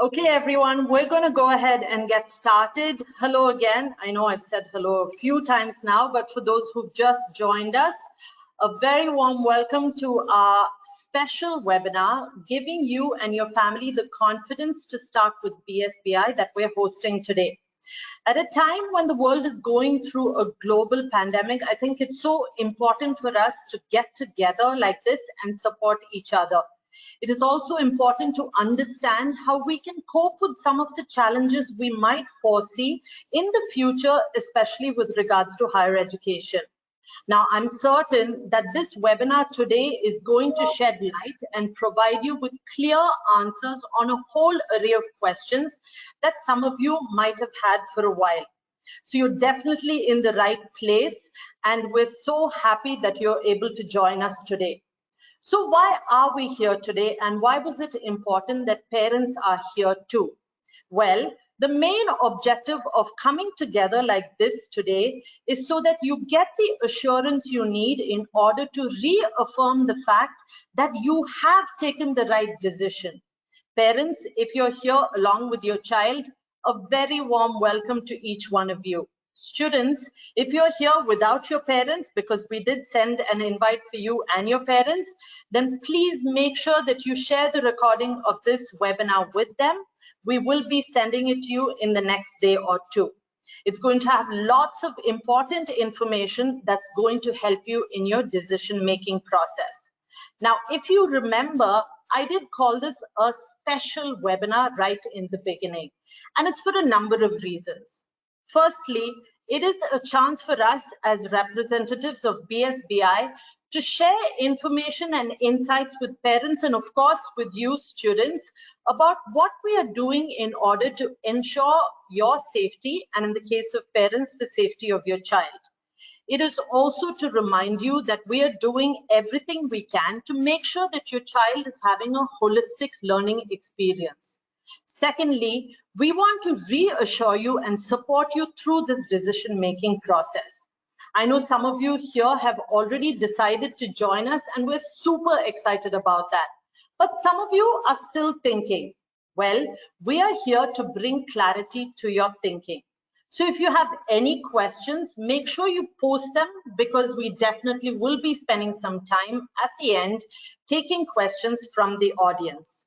Okay, everyone, we're going to go ahead and get started. Hello again. I know I've said hello a few times now, but for those who've just joined us, a very warm welcome to our special webinar, giving you and your family the confidence to start with BSBI that we're hosting today. At a time when the world is going through a global pandemic, I think it's so important for us to get together like this and support each other. It is also important to understand how we can cope with some of the challenges we might foresee in the future, especially with regards to higher education. Now, I'm certain that this webinar today is going to shed light and provide you with clear answers on a whole array of questions that some of you might have had for a while. So you're definitely in the right place, and we're so happy that you're able to join us today. So why are we here today, and why was it important that parents are here too? Well, the main objective of coming together like this today is so that you get the assurance you need in order to reaffirm the fact that you have taken the right decision. Parents, if you're here along with your child, a very warm welcome to each one of you. Students, if you're here without your parents, because we did send an invite for you and your parents, then please make sure that you share the recording of this webinar with them. We will be sending it to you in the next day or two. It's going to have lots of important information that's going to help you in your decision-making process. Now, if you remember, I did call this a special webinar right in the beginning, and it's for a number of reasons. Firstly, it is a chance for us as representatives of BSBI to share information and insights with parents and, of course, with you students about what we are doing in order to ensure your safety and, in the case of parents, the safety of your child. It is also to remind you that we are doing everything we can to make sure that your child is having a holistic learning experience. Secondly, we want to reassure you and support you through this decision-making process. I know some of you here have already decided to join us, and we're super excited about that. But some of you are still thinking. Well, we are here to bring clarity to your thinking. So if you have any questions, make sure you post them, because we definitely will be spending some time at the end taking questions from the audience.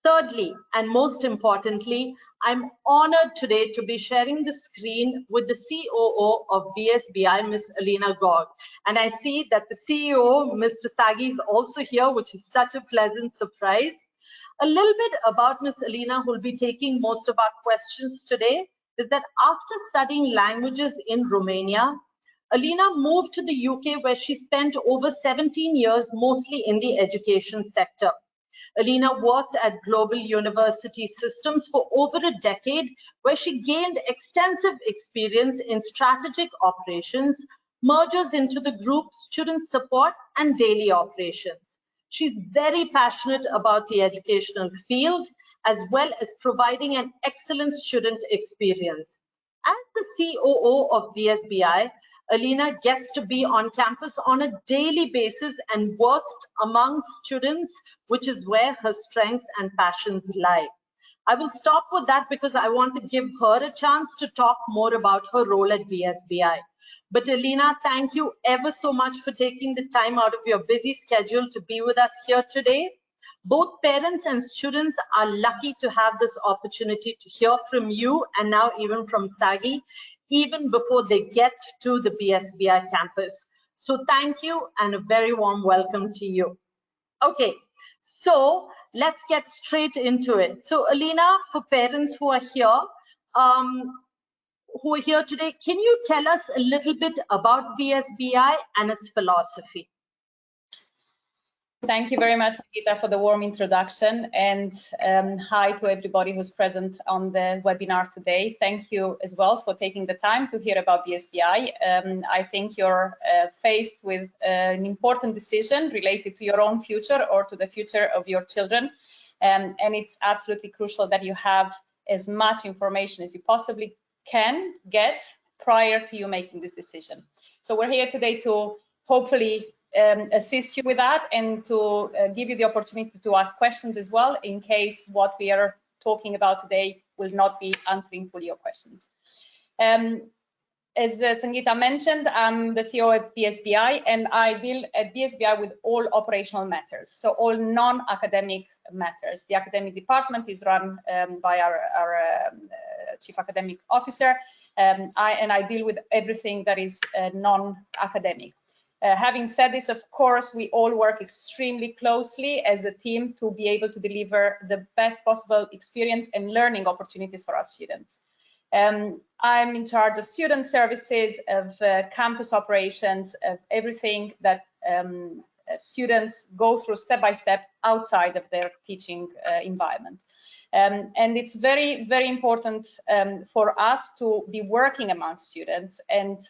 Thirdly, and most importantly, I'm honored today to be sharing the screen with the COO of BSBI, Ms. Alina Gog. And I see that the CEO, Mr. Sagi, is also here, which is such a pleasant surprise. A little bit about Ms. Alina, who will be taking most of our questions today, is that after studying languages in Romania, Alina moved to the UK, where she spent over 17 years, mostly in the education sector. Alina worked at global university systems for over a decade, where she gained extensive experience in strategic operations, mergers into the group, student support, and daily operations. She's very passionate about the educational field, as well as providing an excellent student experience. As the COO of BSBI, Alina gets to be on campus on a daily basis and works among students, which is where her strengths and passions lie. I will stop with that because I want to give her a chance to talk more about her role at BSBI. But Alina, thank you ever so much for taking the time out of your busy schedule to be with us here today. Both parents and students are lucky to have this opportunity to hear from you, and now even from Sagi, even before they get to the BSBI campus. So thank you, and a very warm welcome to you. Okay, so let's get straight into it. So Alina, for parents who are here today, can you tell us a little bit about BSBI and its philosophy? Thank you very much, Nikita, for the warm introduction, and hi to everybody who's present on the webinar today. Thank you as well for taking the time to hear about BSBI. I think you're faced with an important decision related to your own future or to the future of your children, and it's absolutely crucial that you have as much information as you possibly can get prior to you making this decision. So we're here today to hopefully assist you with that, and to give you the opportunity to ask questions as well, in case what we are talking about today will not be answering fully your questions. As Sangeeta mentioned, I'm the CEO at BSBI, and I deal at BSBI with all operational matters, so all non-academic matters. The academic department is run by our Chief Academic Officer, and I deal with everything that is non-academic. Having said this, of course, we all work extremely closely as a team to be able to deliver the best possible experience and learning opportunities for our students. I'm in charge of student services, of campus operations, of everything that students go through step by step outside of their teaching environment. And it's very, very important for us to be working among students. And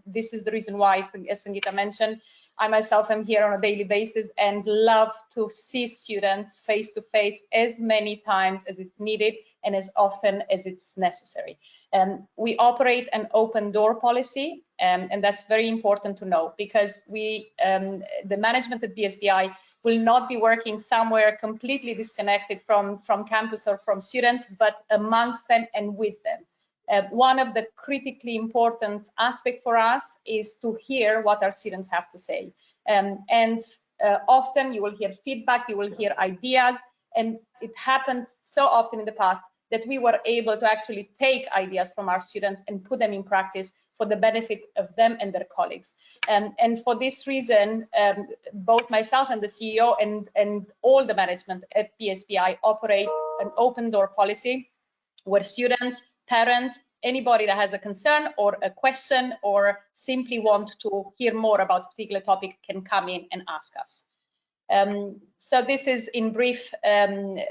this is the reason why, as Sangeeta mentioned, I myself am here on a daily basis and love to see students face to face as many times as it's needed and as often as it's necessary. We operate an open door policy, and that's very important to know, because we, the management at BSBI will not be working somewhere completely disconnected from campus or from students, but amongst them and with them. One of the critically important aspects for us is to hear what our students have to say. Often you will hear feedback, you will hear ideas, and it happened so often in the past that we were able to actually take ideas from our students and put them in practice for the benefit of them and their colleagues. And for this reason, both myself and the CEO and all the management at BSBI operate an open door policy where students, parents, anybody that has a concern or a question or simply want to hear more about a particular topic can come in and ask us. So this is in brief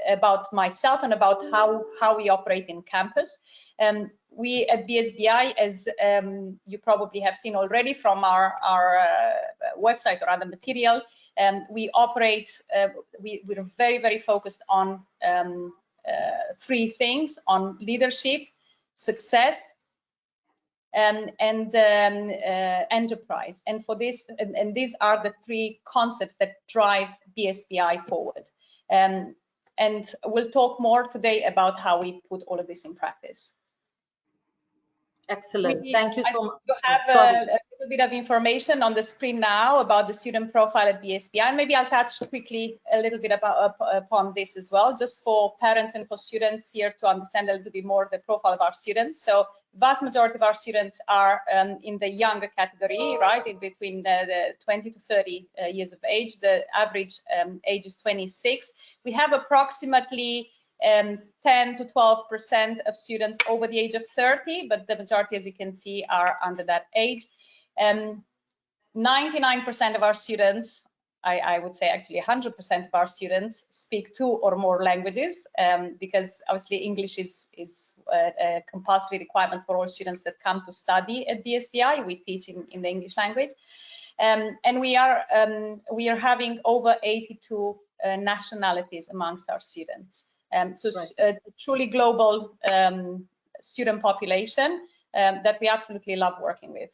about myself and about how we operate in campus. We at BSBI, as you probably have seen already from our website or other material, we operate, we're very, very focused on three things: on leadership, success, and enterprise. And for this, and these are the three concepts that drive BSBI forward. And we'll talk more today about how we put all of this in practice. Excellent. Thank you so much. You have a little bit of information on the screen now about the student profile at BSBI. And maybe I'll touch quickly a little bit upon this as well, just for parents and for students here to understand a little bit more the profile of our students. So vast majority of our students are in the younger category, right, in between the 20 to 30 years of age. The average age is 26. We have approximately 10 to 12% of students over the age of 30, but the majority, as you can see, are under that age. 99% of our students, I would say actually 100% of our students, speak 2 or more languages, because obviously English is a compulsory requirement for all students that come to study at BSBI. We teach in the English language, and we are having over 82 nationalities amongst our students. So right. A truly global student population that we absolutely love working with.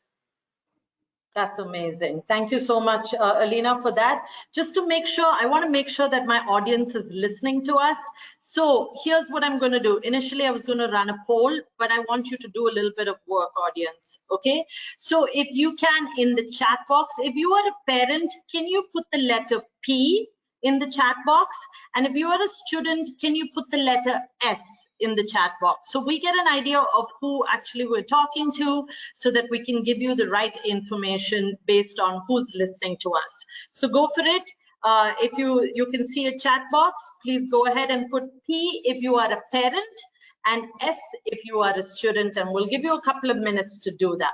That's amazing. Thank you so much, Alina, for that. Just to make sure, I want to make sure that my audience is listening to us. So here's what I'm going to do. Initially, I was going to run a poll, but I want you to do a little bit of work, audience. Okay. So if you can, in the chat box, if you are a parent, can you put the letter P in the chat box? And if you are a student, can you put the letter S in the chat box, so we get an idea of who actually we're talking to, so that we can give you the right information based on who's listening to us. So go for it. If you can see a chat box, please go ahead and put P if you are a parent and S if you are a student, and we'll give you a couple of minutes to do that.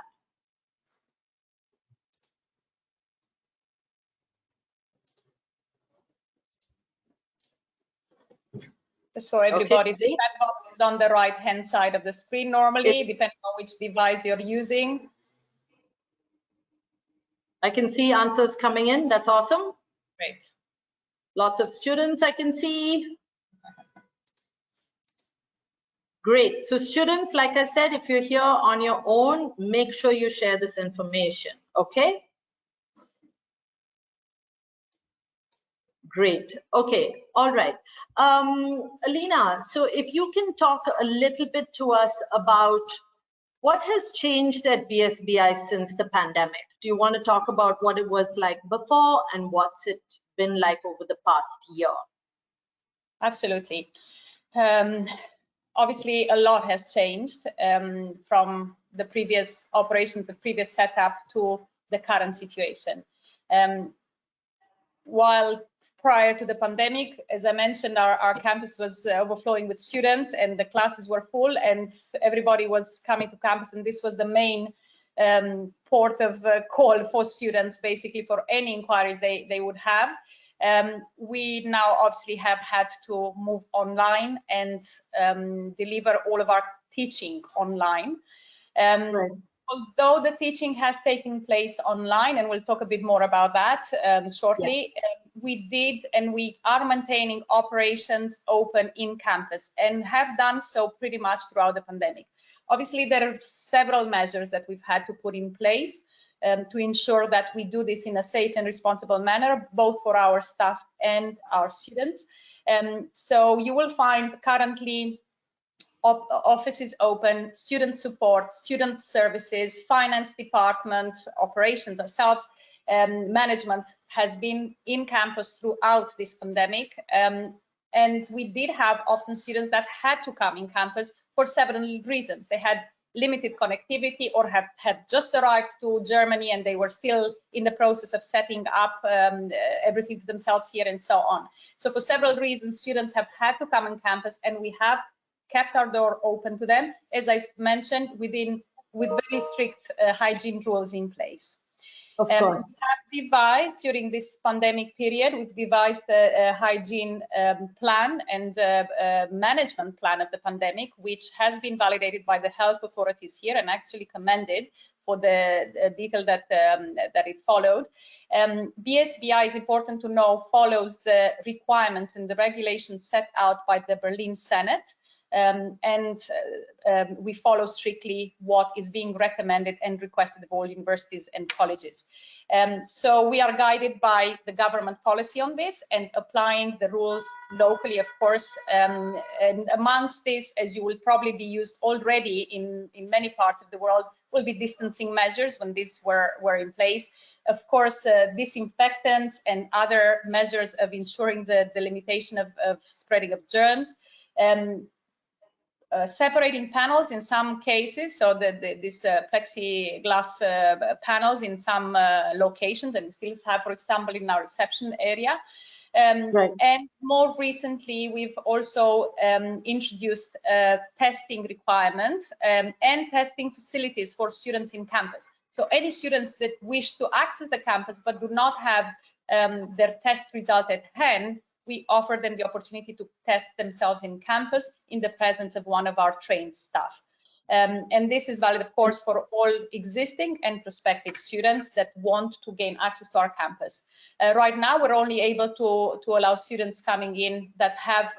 Just for everybody, okay. The chat box is on the right-hand side of the screen normally, depending on which device you're using. I can see answers coming in. That's awesome. Great. Lots of students I can see. Great. So students, like I said, if you're here on your own, make sure you share this information, okay? Great. Okay. All right. Alina, so if you can talk a little bit to us about what has changed at BSBI since the pandemic. Do you want to talk about what it was like before and what's it been like over the past year? Absolutely. Obviously, a lot has changed from the previous operations, the previous setup to the current situation. While prior to the pandemic, as I mentioned, our campus was overflowing with students and the classes were full and everybody was coming to campus, and this was the main port of call for students, basically for any inquiries they would have. We now obviously have had to move online and deliver all of our teaching online. Right. Although the teaching has taken place online, and we'll talk a bit more about that shortly, we did and we are maintaining operations open in campus and have done so pretty much throughout the pandemic. Obviously, there are several measures that we've had to put in place to ensure that we do this in a safe and responsible manner, both for our staff and our students. So you will find currently offices open, student support, student services, finance department, operations ourselves, management has been in campus throughout this pandemic. And we did have often students that had to come in campus for several reasons. They had limited connectivity or had just arrived to Germany and they were still in the process of setting up everything for themselves here and so on. So for several reasons, students have had to come on campus, and we have kept our door open to them, as I mentioned, with very strict hygiene rules in place. Of course. We have devised during this pandemic period, we've devised a hygiene plan and management plan of the pandemic, which has been validated by the health authorities here and actually commended for the detail that it followed. BSBI, is important to know, follows the requirements and the regulations set out by the Berlin Senate. We follow strictly what is being recommended and requested of all universities and colleges. So we are guided by the government policy on this and applying the rules locally, of course. And amongst this, as you will probably be used already in many parts of the world, will be distancing measures when these were in place. Of course, disinfectants and other measures of ensuring the limitation of spreading of germs. Separating panels in some cases, so this plexiglass panels in some locations, and we still have, for example, in our reception area. Right. And more recently, we've also introduced testing requirements and testing facilities for students in campus. So any students that wish to access the campus but do not have their test result at hand, we offer them the opportunity to test themselves in campus in the presence of one of our trained staff. And this is valid, of course, for all existing and prospective students that want to gain access to our campus. Right now, we're only able to allow students coming in that have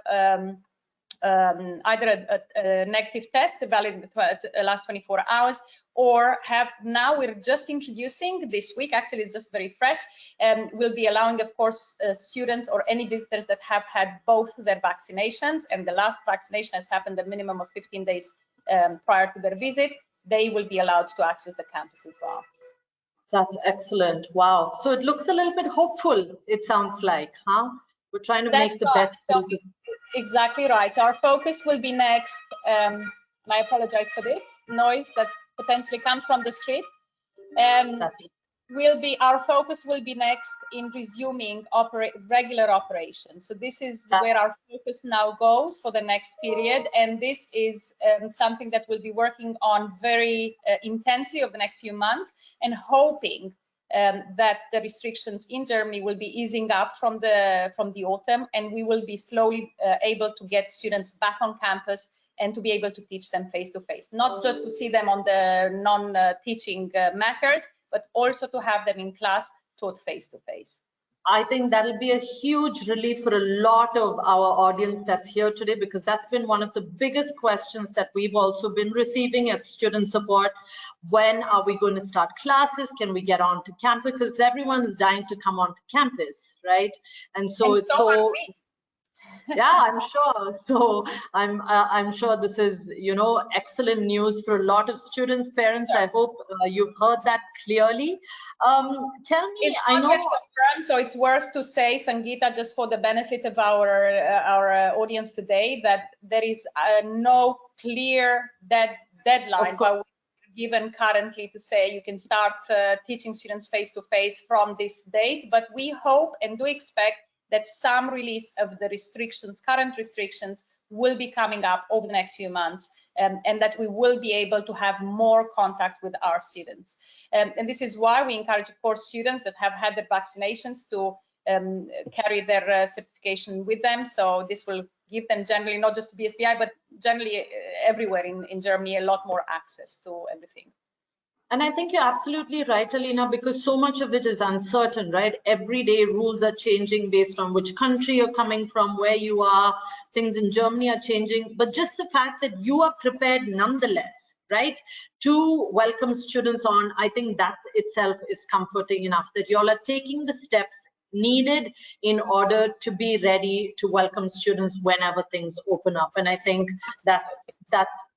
either a negative test valid in the last 24 hours, or we're just introducing this week, actually it's just very fresh, and we'll be allowing, of course, students or any visitors that have had both their vaccinations, and the last vaccination has happened a minimum of 15 days prior to their visit, they will be allowed to access the campus as well. That's excellent. Wow. So it looks a little bit hopeful, it sounds like, huh? We're trying to make the best use of. Exactly right. So our focus will be next. I apologize for this noise that potentially comes from the street. Our focus will be next in resuming regular operations. So this is where our focus now goes for the next period, and this is something that we'll be working on very intensely over the next few months, and hoping that the restrictions in Germany will be easing up from the autumn, and we will be slowly able to get students back on campus and to be able to teach them face-to-face, not just to see them on the non-teaching matters, but also to have them in class taught face-to-face. I think that'll be a huge relief for a lot of our audience that's here today, because that's been one of the biggest questions that we've also been receiving as student support. When are we going to start classes? Can we get onto campus? Because everyone's dying to come onto campus, right? And so it's so yeah, I'm sure. So I'm sure this is, you know, excellent news for a lot of students, parents. I hope you've heard that clearly. Tell me, it's I know. confirmed, so it's worth to say, Sangeeta, just for the benefit of our audience today, that there is no clear deadline, but we're given currently to say you can start teaching students face-to-face from this date. But we hope and do expect that some release of the restrictions, current restrictions, will be coming up over the next few months, and that we will be able to have more contact with our students. And this is why we encourage, of course, students that have had their vaccinations to carry their certification with them. So this will give them generally, not just to BSBI, but generally everywhere in Germany, a lot more access to everything. And I think you're absolutely right, Alina, because so much of it is uncertain, right? Every day rules are changing based on which country you're coming from, where you are. Things in Germany are changing. But just the fact that you are prepared nonetheless, right, to welcome students on, I think that itself is comforting enough, that you all are taking the steps needed in order to be ready to welcome students whenever things open up. And I think that's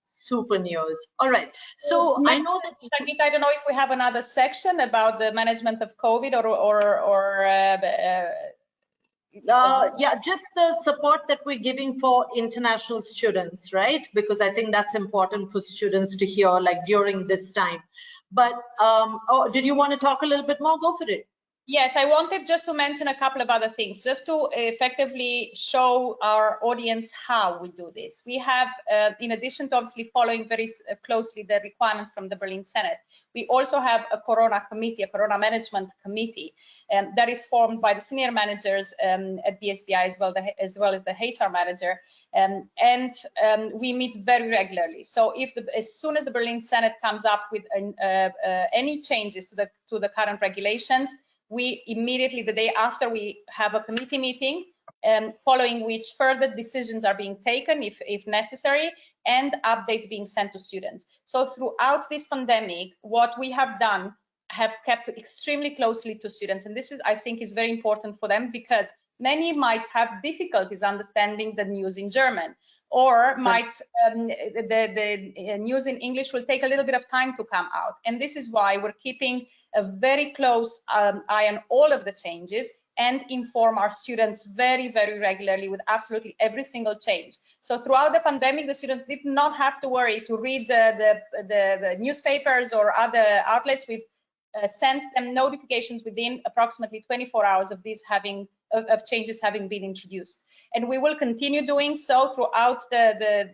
super news. All right. So I know that Sangeeta, I don't know if we have another section about the management of COVID yeah, just the support that we're giving for international students, right? Because I think that's important for students to hear, like during this time. But oh, did you want to talk a little bit more? Go for it. Yes, I wanted just to mention a couple of other things, just to effectively show our audience how we do this. We have, in addition to obviously following very closely the requirements from the Berlin Senate, we also have a Corona committee, a Corona management committee, that is formed by the senior managers at BSBI as well as the HR manager. We meet very regularly. So as soon as the Berlin Senate comes up with any changes to the current regulations, we immediately, the day after, we have a committee meeting, following which further decisions are being taken if necessary, and updates being sent to students. So throughout this pandemic, what we have done, have kept extremely closely to students, and this is, I think, is very important for them, because many might have difficulties understanding the news in German, or might the news in English will take a little bit of time to come out. And this is why we're keeping a very close eye on all of the changes and inform our students very, very regularly with absolutely every single change. So throughout the pandemic, the students did not have to worry to read the newspapers or other outlets. We've sent them notifications within approximately 24 hours of these of changes having been introduced. And we will continue doing so throughout the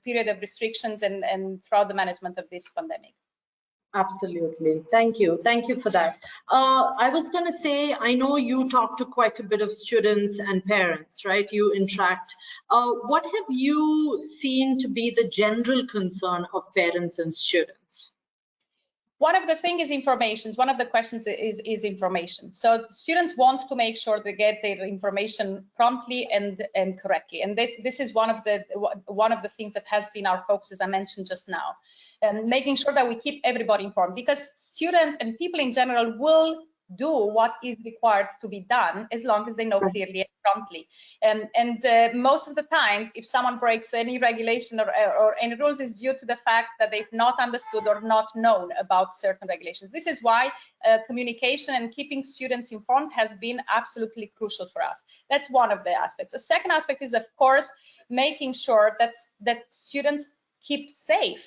period of restrictions and throughout the management of this pandemic. Absolutely. Thank you. Thank you for that. I was going to say, I know you talk to quite a bit of students and parents, right? You interact. What have you seen to be the general concern of parents and students? One of the things is information. One of the questions is information. So students want to make sure they get their information promptly and correctly. And this is one of the things that has been our focus, as I mentioned just now. Making sure that we keep everybody informed, because students and people in general will do what is required to be done as long as they know clearly and promptly. Most of the times, if someone breaks any regulation or any rules, is due to the fact that they've not understood or not known about certain regulations. This is why communication and keeping students informed has been absolutely crucial for us. That's one of the aspects. The second aspect is, of course, making sure that students keep safe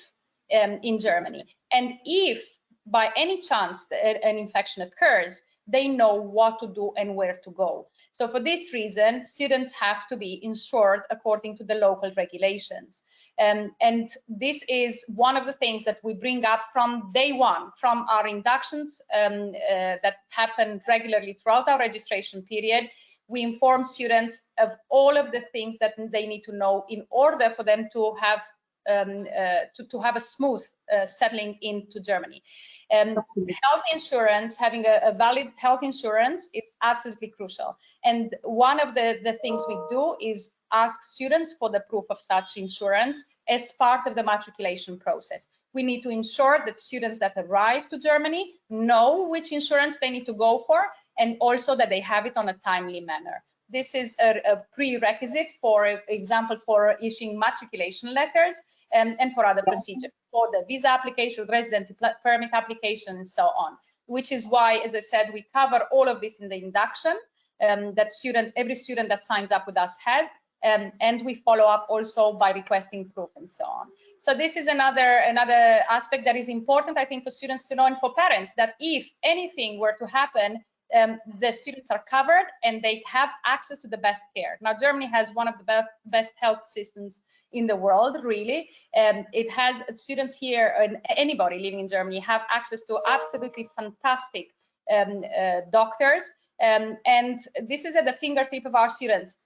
in Germany. And if by any chance an infection occurs, they know what to do and where to go. So for this reason, students have to be insured according to the local regulations. And this is one of the things that we bring up from day one, from our inductions that happen regularly throughout our registration period. We inform students of all of the things that they need to know in order for them to have to have a smooth settling into Germany. Absolutely. Health insurance, having a valid health insurance is absolutely crucial. And one of the things we do is ask students for the proof of such insurance as part of the matriculation process. We need to ensure that students that arrive to Germany know which insurance they need to go for, and also that they have it on a timely manner. This is a prerequisite, for example, for issuing matriculation letters and for other procedures, for the visa application, residency permit application, and so on. Which is why, as I said, we cover all of this in the induction that every student that signs up with us has, and we follow up also by requesting proof and so on. So this is another aspect that is important, I think, for students to know, and for parents, that if anything were to happen, the students are covered and they have access to the best care. Now, Germany has one of the best health systems in the world, really. It has students here, and anybody living in Germany, have access to absolutely fantastic doctors, and this is at the fingertip of our students.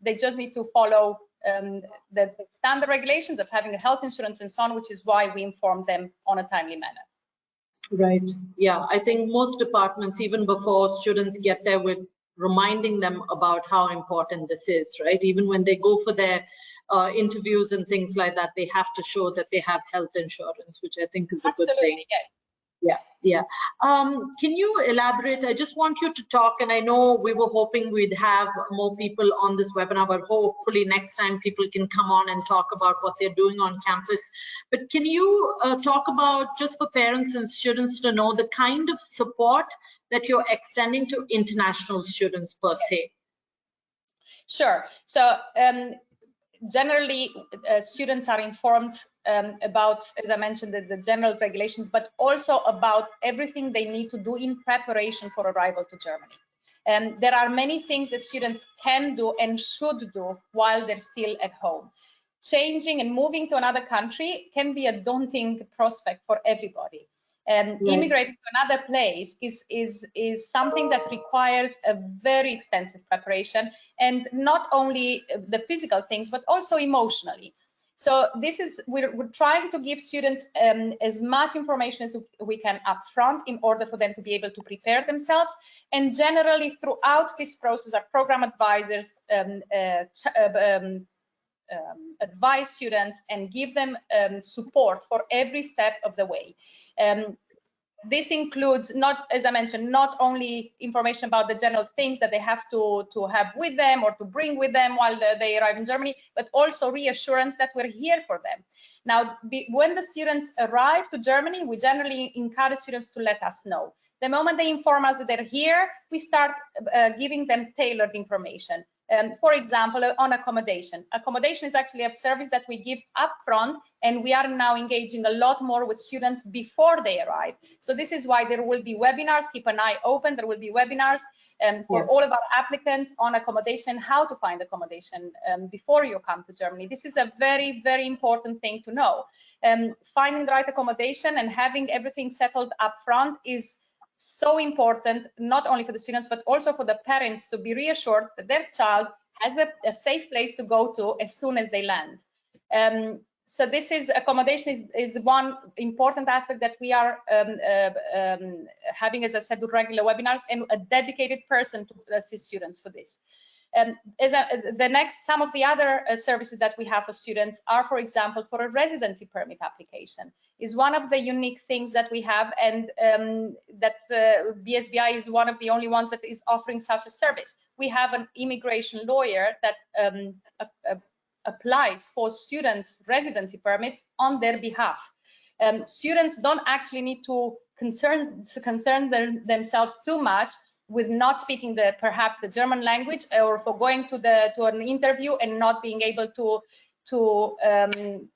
They just need to follow the standard regulations of having a health insurance and so on, which is why we inform them on a timely manner. Right. Yeah, I think most departments, even before students get there, with reminding them about how important this is, right? Even when they go for their interviews and things like that, they have to show that they have health insurance, which I think is a good thing. Yeah. Yeah. Can you elaborate? I just want you to talk, and I know we were hoping we'd have more people on this webinar, but hopefully next time people can come on and talk about what they're doing on campus. But can you talk about, just for parents and students to know, the kind of support that you're extending to international students per se? Sure. So generally, students are informed about, as I mentioned, the general regulations, but also about everything they need to do in preparation for arrival to Germany. There are many things that students can do and should do while they're still at home. Changing and moving to another country can be a daunting prospect for everybody. Immigrating to another place is something that requires a very extensive preparation, and not only the physical things, but also emotionally. So this is, we're trying to give students as much information as we can upfront in order for them to be able to prepare themselves. And generally throughout this process, our program advisors advise students and give them support for every step of the way. This includes, not, as I mentioned, not only information about the general things that they have to have with them or to bring with them while they arrive in Germany, but also reassurance that we're here for them. Now, when the students arrive to Germany, we generally encourage students to let us know. The moment they inform us that they're here, we start giving them tailored information. For example, on accommodation. Accommodation is actually a service that we give upfront, and we are now engaging a lot more with students before they arrive. So this is why there will be webinars. Keep an eye open. There will be webinars for all of our applicants on accommodation and how to find accommodation before you come to Germany. This is a very, very important thing to know. Finding the right accommodation and having everything settled upfront is so important, not only for the students, but also for the parents to be reassured that their child has a safe place to go to as soon as they land. So this is, accommodation is one important aspect that we are having, as I said, with regular webinars and a dedicated person to assist students for this. Some of the other services that we have for students are, for example, for a residency permit application is one of the unique things that we have, and that BSBI is one of the only ones that is offering such a service. We have an immigration lawyer that applies for students' residency permits on their behalf. Students don't actually need to concern themselves too much with not speaking perhaps the German language, or for going to an interview and not being able to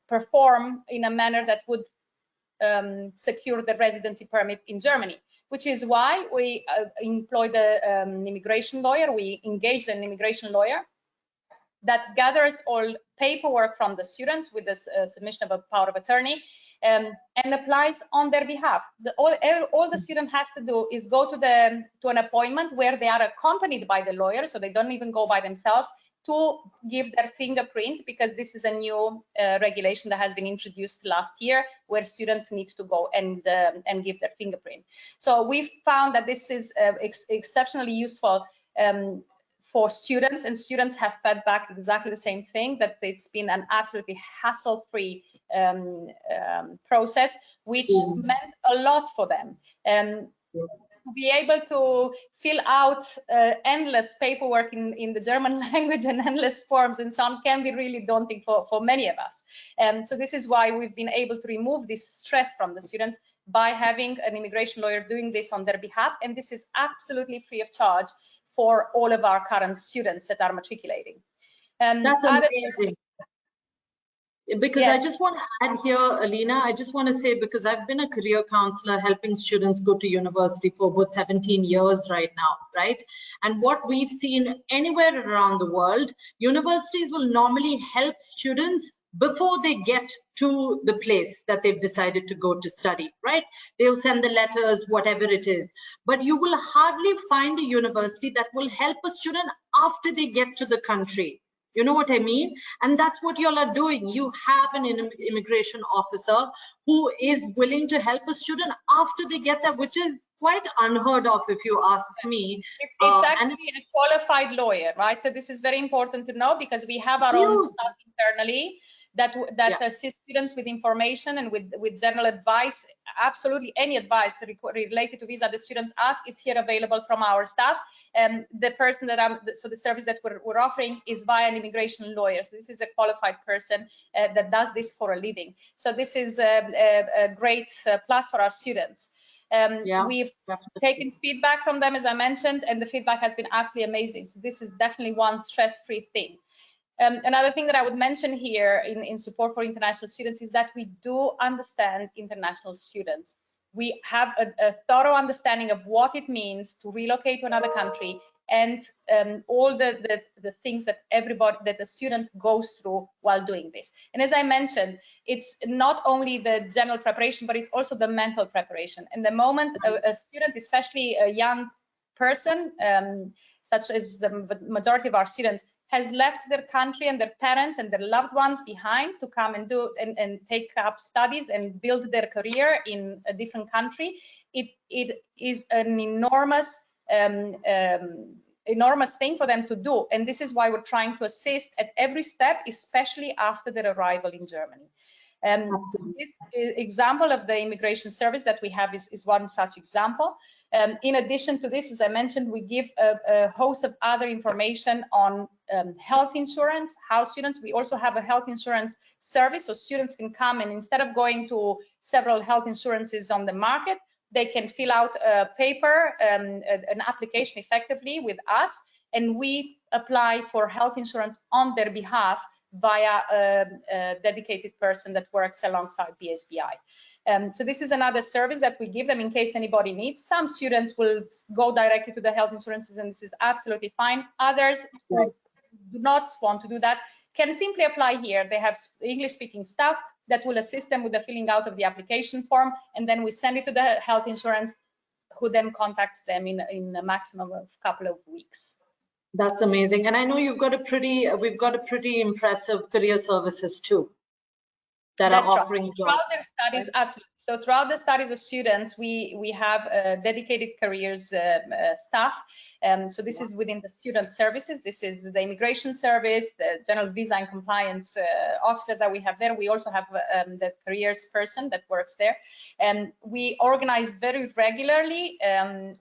perform in a manner that would secure the residency permit in Germany, which is why we employ an immigration lawyer. We engage an immigration lawyer that gathers all paperwork from the students with the submission of a power of attorney, and applies on their behalf. All the student has to do is go to an appointment where they are accompanied by the lawyer, so they don't even go by themselves, to give their fingerprint, because this is a new regulation that has been introduced last year, where students need to go and give their fingerprint. So we've found that this is exceptionally useful for students, and students have fed back exactly the same thing, that it's been an absolutely hassle-free process, which meant a lot for them. To be able to fill out endless paperwork in the German language and endless forms and so on can be really daunting for many of us. So this is why we've been able to remove this stress from the students by having an immigration lawyer doing this on their behalf, and this is absolutely free of charge for all of our current students that are matriculating. That's amazing. Because yes. I just want to add here, Alina, I just want to say, because I've been a career counselor helping students go to university for about 17 years right now, right? And what we've seen anywhere around the world, universities will normally help students before they get to the place that they've decided to go to study, right? They'll send the letters, whatever it is. But you will hardly find a university that will help a student after they get to the country. You know what I mean? And that's what y'all are doing. You have an immigration officer who is willing to help a student after they get there, which is quite unheard of, if you ask me. It's actually a qualified lawyer, right? So this is very important to know, because we have our own staff internally that assist students with information and with general advice. Absolutely any advice related to visa the students ask is here available from our staff. The person that so the service that we're offering is via an immigration lawyer. So this is a qualified person that does this for a living. So this is a great plus for our students. We've taken feedback from them, as I mentioned, and the feedback has been absolutely amazing. So this is definitely one stress-free thing. Another thing that I would mention here in support for international students is that we do understand international students. We have a thorough understanding of what it means to relocate to another country, and all the things that the student goes through while doing this. And as I mentioned, it's not only the general preparation, but it's also the mental preparation. And the moment a student, especially a young person, such as the majority of our students, has left their country and their parents and their loved ones behind to come and do and take up studies and build their career in a different country, it is an enormous thing for them to do. And this is why we're trying to assist at every step, especially after their arrival in Germany. This example of the immigration service that we have is one such example. In addition to this, as I mentioned, we give a host of other information on health insurance, house students. We also have a health insurance service, so students can come and instead of going to several health insurances on the market, they can fill out a paper, an application effectively with us, and we apply for health insurance on their behalf via a dedicated person that works alongside BSBI. So this is another service that we give them in case anybody needs. Some students will go directly to the health insurances, and this is absolutely fine. Others who do not want to do that can simply apply here. They have English-speaking staff that will assist them with the filling out of the application form, and then we send it to the health insurance, who then contacts them in a maximum of a couple of weeks. That's amazing. And I know we've got a pretty impressive career services too that are offering jobs. Throughout their studies, absolutely. So throughout the studies of students, we have dedicated careers staff. So this is within the student services. This is the immigration service, the general visa and compliance officer that we have there. We also have the careers person that works there. And we organize very regularly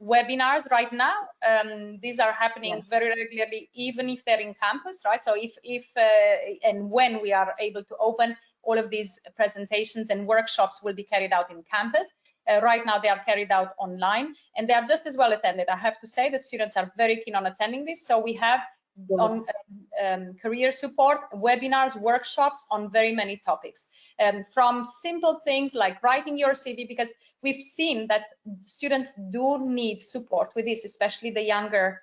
webinars right now. These are happening very regularly, even if they're in campus, right? So if and when we are able to open, all of these presentations and workshops will be carried out in campus. Right now they are carried out online, and they are just as well attended. I have to say that students are very keen on attending this. So we have on career support, webinars, workshops on very many topics, from simple things like writing your CV, because we've seen that students do need support with this, especially the younger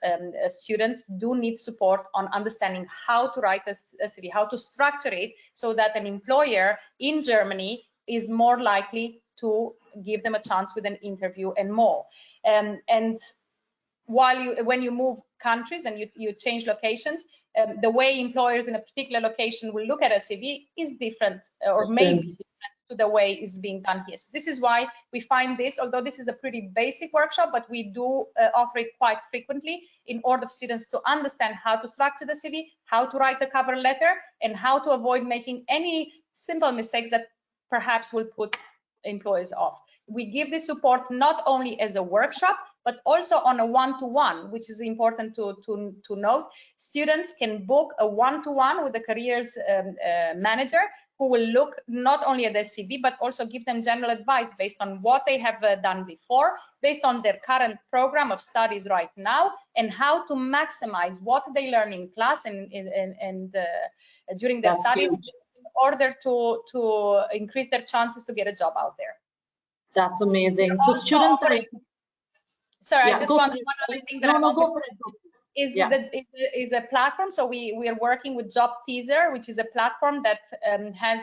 students do need support on understanding how to write a CV, how to structure it so that an employer in Germany is more likely to give them a chance with an interview and more. And when you move countries and you change locations, the way employers in a particular location will look at a CV is different, or maybe different to the way it's being done here. So this is why we find this, although this is a pretty basic workshop, but we do offer it quite frequently in order for students to understand how to structure the CV, how to write the cover letter, and how to avoid making any simple mistakes that perhaps will put employers off. We give this support not only as a workshop, but also on a one-to-one, which is important to note. Students can book a one-to-one with the careers manager, who will look not only at their CV, but also give them general advice based on what they have done before, based on their current program of studies right now, and how to maximize what they learn in class and during their studies in order to increase their chances to get a job out there. That's amazing. So students are... Sorry, I just want one other thing that go for it. Is a platform. So we are working with Job Teaser, which is a platform that has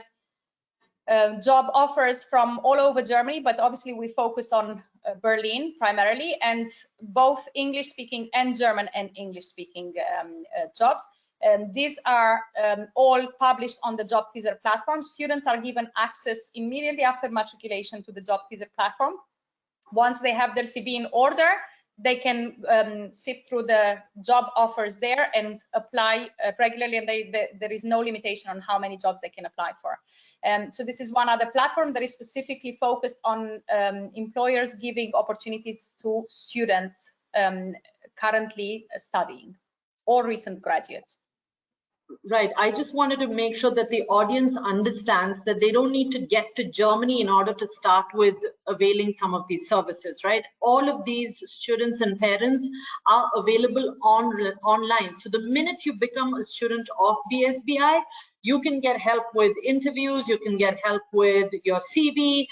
job offers from all over Germany, but obviously we focus on Berlin primarily, and both English speaking and German and English speaking jobs. These are all published on the Job Teaser platform. Students are given access immediately after matriculation to the Job Teaser platform. Once they have their CV in order, they can sift through the job offers there and apply regularly, and there is no limitation on how many jobs they can apply for. So this is one other platform that is specifically focused on employers giving opportunities to students currently studying or recent graduates. Right. I just wanted to make sure that the audience understands that they don't need to get to Germany in order to start with availing some of these services, right? All of these students and parents are available online. So the minute you become a student of BSBI, you can get help with interviews, you can get help with your CV,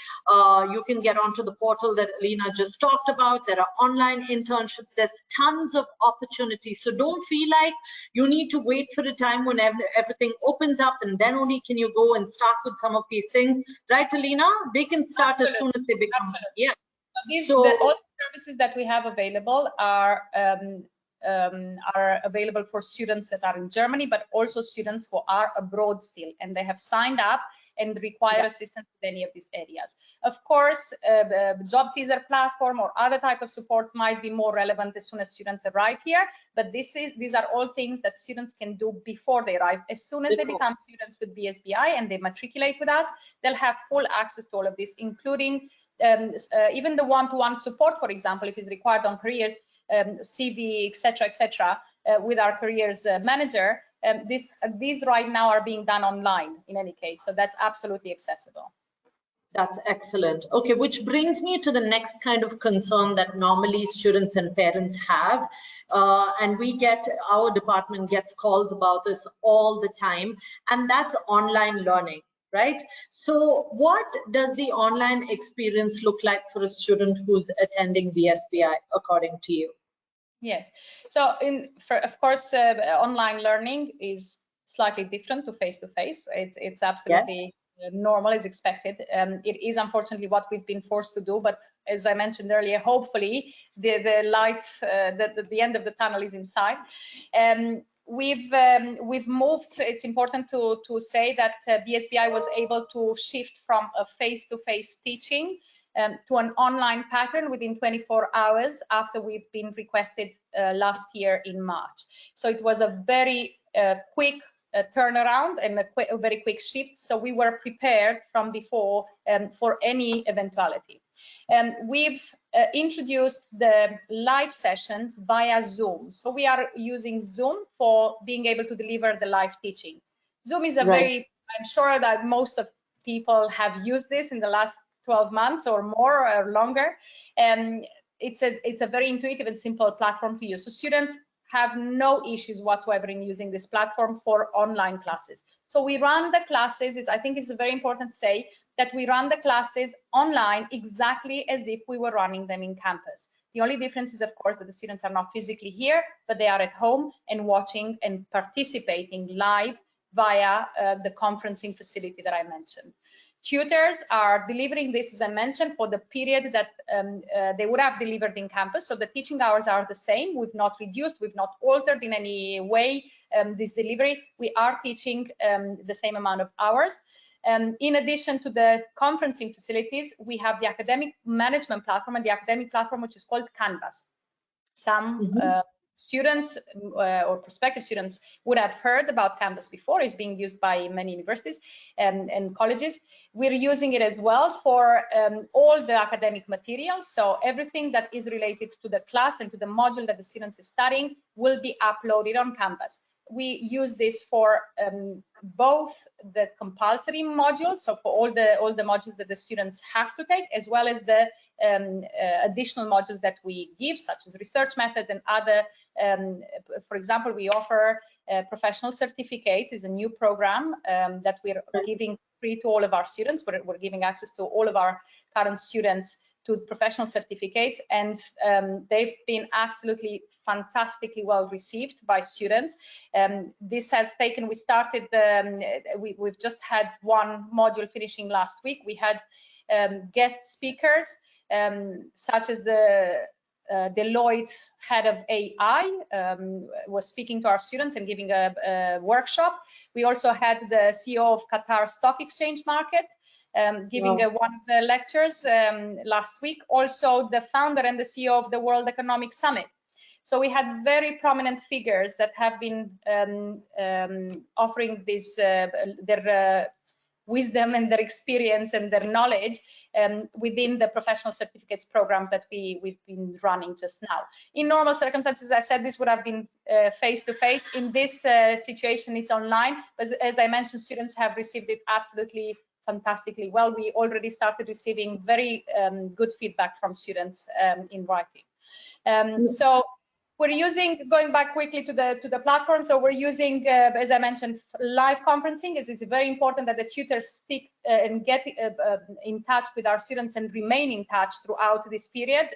you can get onto the portal that Alina just talked about. There are online internships, there's tons of opportunities. So don't feel like you need to wait for a time when everything opens up and then only can you go and start with some of these things. Right, Alina? They can start as soon as they become. Yeah. So all the services that we have available are available for students that are in Germany, but also students who are abroad still, and they have signed up and require assistance in any of these areas. Of course, the Job Teaser platform or other type of support might be more relevant as soon as students arrive here, but these are all things that students can do before they arrive. As soon as they become students with BSBI and they matriculate with us, they'll have full access to all of this, including even the one-to-one support, for example, if it's required on careers, CV, etc., with our careers manager. These right now are being done online in any case, so that's absolutely accessible. That's excellent. Okay, which brings me to the next kind of concern that normally students and parents have, and our department gets calls about this all the time, and that's online learning. Right? So what does the online experience look like for a student who's attending BSBI, according to you? Yes. So of course, online learning is slightly different to face-to-face. It's absolutely normal, as expected. It is unfortunately what we've been forced to do, but as I mentioned earlier, hopefully the light, the end of the tunnel is in sight. We've moved. It's important to say that BSBI was able to shift from a face-to-face teaching to an online pattern within 24 hours after we've been requested last year in March. So it was a very quick turnaround and a very quick shift. So we were prepared from before for any eventuality. We've introduced the live sessions via Zoom. So we are using Zoom for being able to deliver the live teaching. Zoom is I'm sure that most of people have used this in the last 12 months or more or longer. And it's a very intuitive and simple platform to use. So students have no issues whatsoever in using this platform for online classes. So we run the classes. I think it's very important to say that we run the classes online exactly as if we were running them in campus. The only difference is, of course, that the students are not physically here, but they are at home and watching and participating live via the conferencing facility that I mentioned. tutors are delivering this, as I mentioned, for the period that they would have delivered in campus. So the teaching hours are the same. We've not reduced, we've not altered in any way this delivery. We are teaching the same amount of hours. In addition to the conferencing facilities, we have the academic management platform and the academic platform, which is called Canvas. Some students or prospective students would have heard about Canvas before. It's being used by many universities and colleges. We're using it as well for all the academic materials. So everything that is related to the class and to the module that the students is studying will be uploaded on Canvas. We use this for both the compulsory modules, so for all the modules that the students have to take, as well as the additional modules that we give, such as research methods and other. For example, we offer professional certificates. Is a new program that we're giving free to all of our students. We're giving access to all of our current students to professional certificates, and they've been absolutely fantastically well received by students. This has taken, we've just had one module finishing last week. We had guest speakers such as the Deloitte head of AI was speaking to our students and giving a workshop. We also had the CEO of Qatar Stock Exchange Market giving one of the lectures last week. Also the founder and the CEO of the World Economic Summit. So we had very prominent figures that have been offering this their wisdom and their experience and their knowledge within the professional certificates programs that we've been running just now. In normal circumstances, I said this would have been face-to-face. In this situation, it's online. But as I mentioned, students have received it absolutely fantastically well. We already started receiving very good feedback from students in writing. So we're using, going back quickly to the platform, so we're using, as I mentioned, live conferencing. It's very important that the tutors stick and get in touch with our students and remain in touch throughout this period.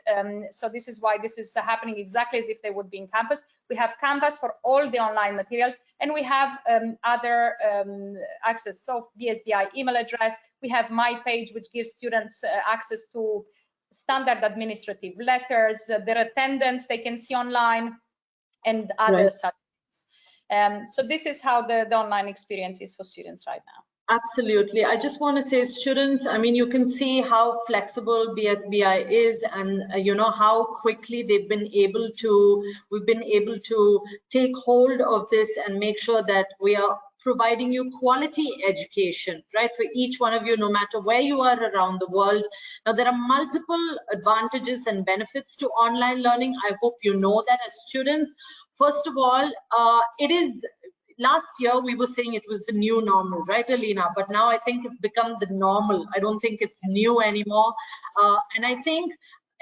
So this is why this is happening exactly as if they would be in campus. We have Canvas for all the online materials, and we have other access. So BSBI email address, we have My Page, which gives students access to standard administrative letters, their attendance they can see online, and other such things. So this is how the online experience is for students right now. Absolutely. I just want to say, students, I mean, you can see how flexible BSBI is, and you know how quickly we've been able to take hold of this and make sure that we are providing you quality education, right, for each one of you, no matter where you are around the world. Now, there are multiple advantages and benefits to online learning. I hope you know that as students. First of all, it is, last year we were saying it was the new normal, right, Alina? But now I think it's become the normal. I don't think it's new anymore. And I think